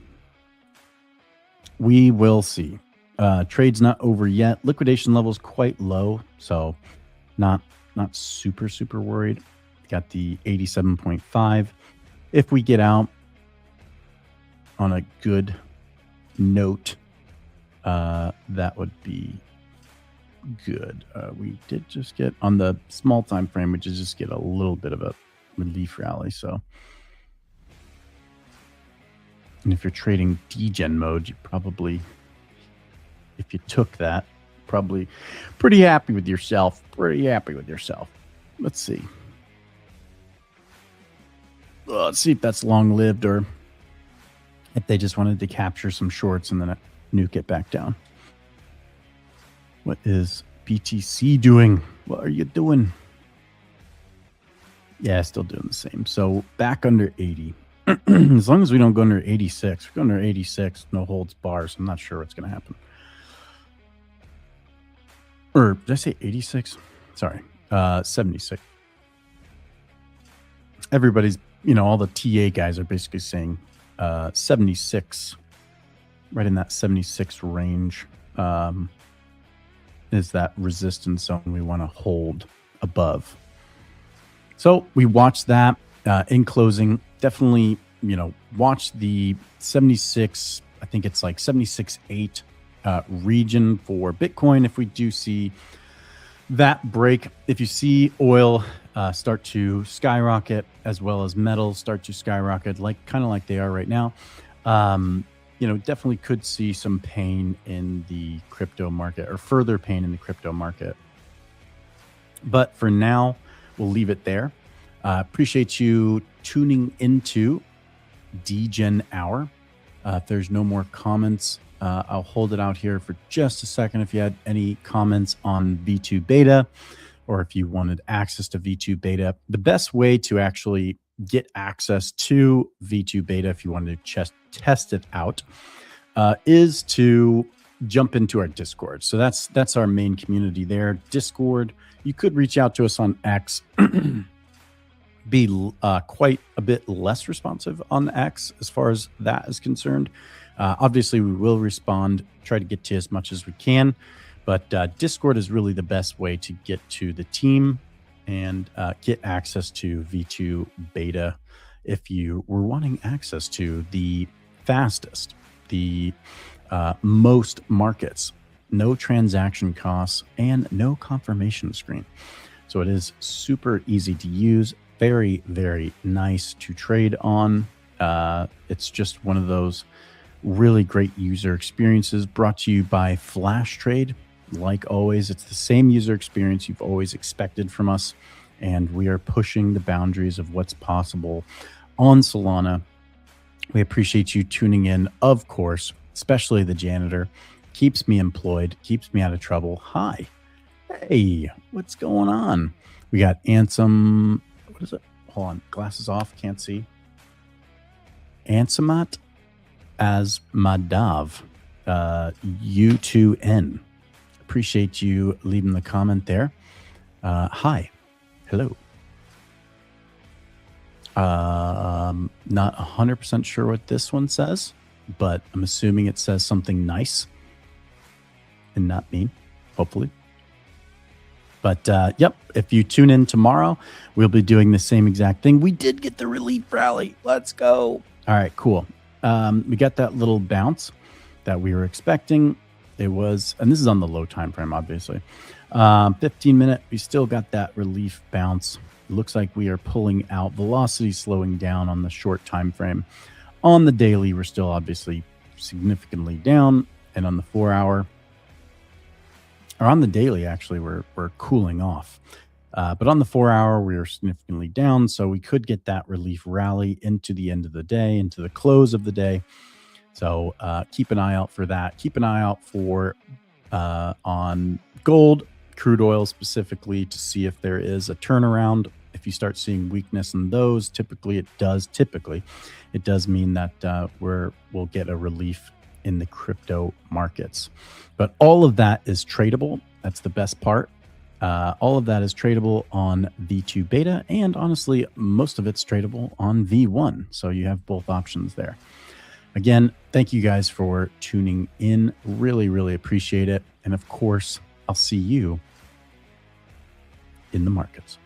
We will see. Trade's not over yet. Liquidation level's quite low, so not super worried. Got the 87.5. If we get out on a good note, that would be good. We did just get on the small time frame, which is just get a little bit of a relief rally. So, and if you're trading degen mode, you probably, if you took that, probably pretty happy with yourself. Let's see. Let's see if that's long-lived or if they just wanted to capture some shorts and then nuke it back down. What is BTC doing? What are you doing? Yeah, still doing the same. So back under 80. As long as we don't go under 86. If we go under 86, no holds bars. I'm not sure what's going to happen. Or did I say 86? Sorry, 76. Everybody's, all the TA guys are basically saying 76, right in that 76 range is that resistance zone we want to hold above. So we watched that. In closing, definitely, watch the 76, I think it's like 76.8 region for Bitcoin. If we do see that break, if you see oil start to skyrocket as well as metals start to skyrocket, kind of like they are right now, definitely could see some pain in the crypto market or further pain in the crypto market. But for now, we'll leave it there. Appreciate you tuning into Degen Hour. If there's no more comments, I'll hold it out here for just a second. If you had any comments on V2 beta, or if you wanted access to V2 beta, the best way to actually get access to V2 beta if you want to just test it out, is to jump into our Discord. So that's our main community there. Discord. You could reach out to us on X. Be quite a bit less responsive on X as far as that is concerned. Obviously, we will respond, try to get to as much as we can, but Discord is really the best way to get to the team and get access to V2 beta if you were wanting access to the fastest, the most markets, no transaction costs, and no confirmation screen. So it is super easy to use, very, very nice to trade on. It's just one of those really great user experiences brought to you by Flash Trade. Like always, it's the same user experience you've always expected from us, and we are pushing the boundaries of what's possible on Solana. We appreciate you tuning in, of course, especially the janitor. Keeps me employed, keeps me out of trouble. Hi. Hey, what's going on? We got Ansem. What is it? Hold on. Glasses off. Can't see. Ansamat Asmadav. U2N. Appreciate you leaving the comment there. Hi. Hello. Not 100% sure what this one says, but I'm assuming it says something nice and not mean, hopefully. But yep, if you tune in tomorrow, we'll be doing the same exact thing. We did get the relief rally. Let's go. All right, cool. We got that little bounce that we were expecting. It was, and this is on the low time frame, obviously. 15-minute, we still got that relief bounce. It looks like we are pulling out. Velocity slowing down on the short time frame. On the daily, we're still obviously significantly down. And on the 4-hour, or on the daily, actually, we're cooling off. But on the 4-hour, we are significantly down. So we could get that relief rally into the end of the day, into the close of the day. So keep an eye out for that. Keep an eye out for on gold, crude oil specifically, to see if there is a turnaround. If you start seeing weakness in those, typically it does mean that we'll get a relief in the crypto markets. But all of that is tradable. That's the best part. All of that is tradable on V2 beta, and honestly, most of it's tradable on V1. So you have both options there. Again, thank you guys for tuning in. Really, really appreciate it. And of course, I'll see you in the markets.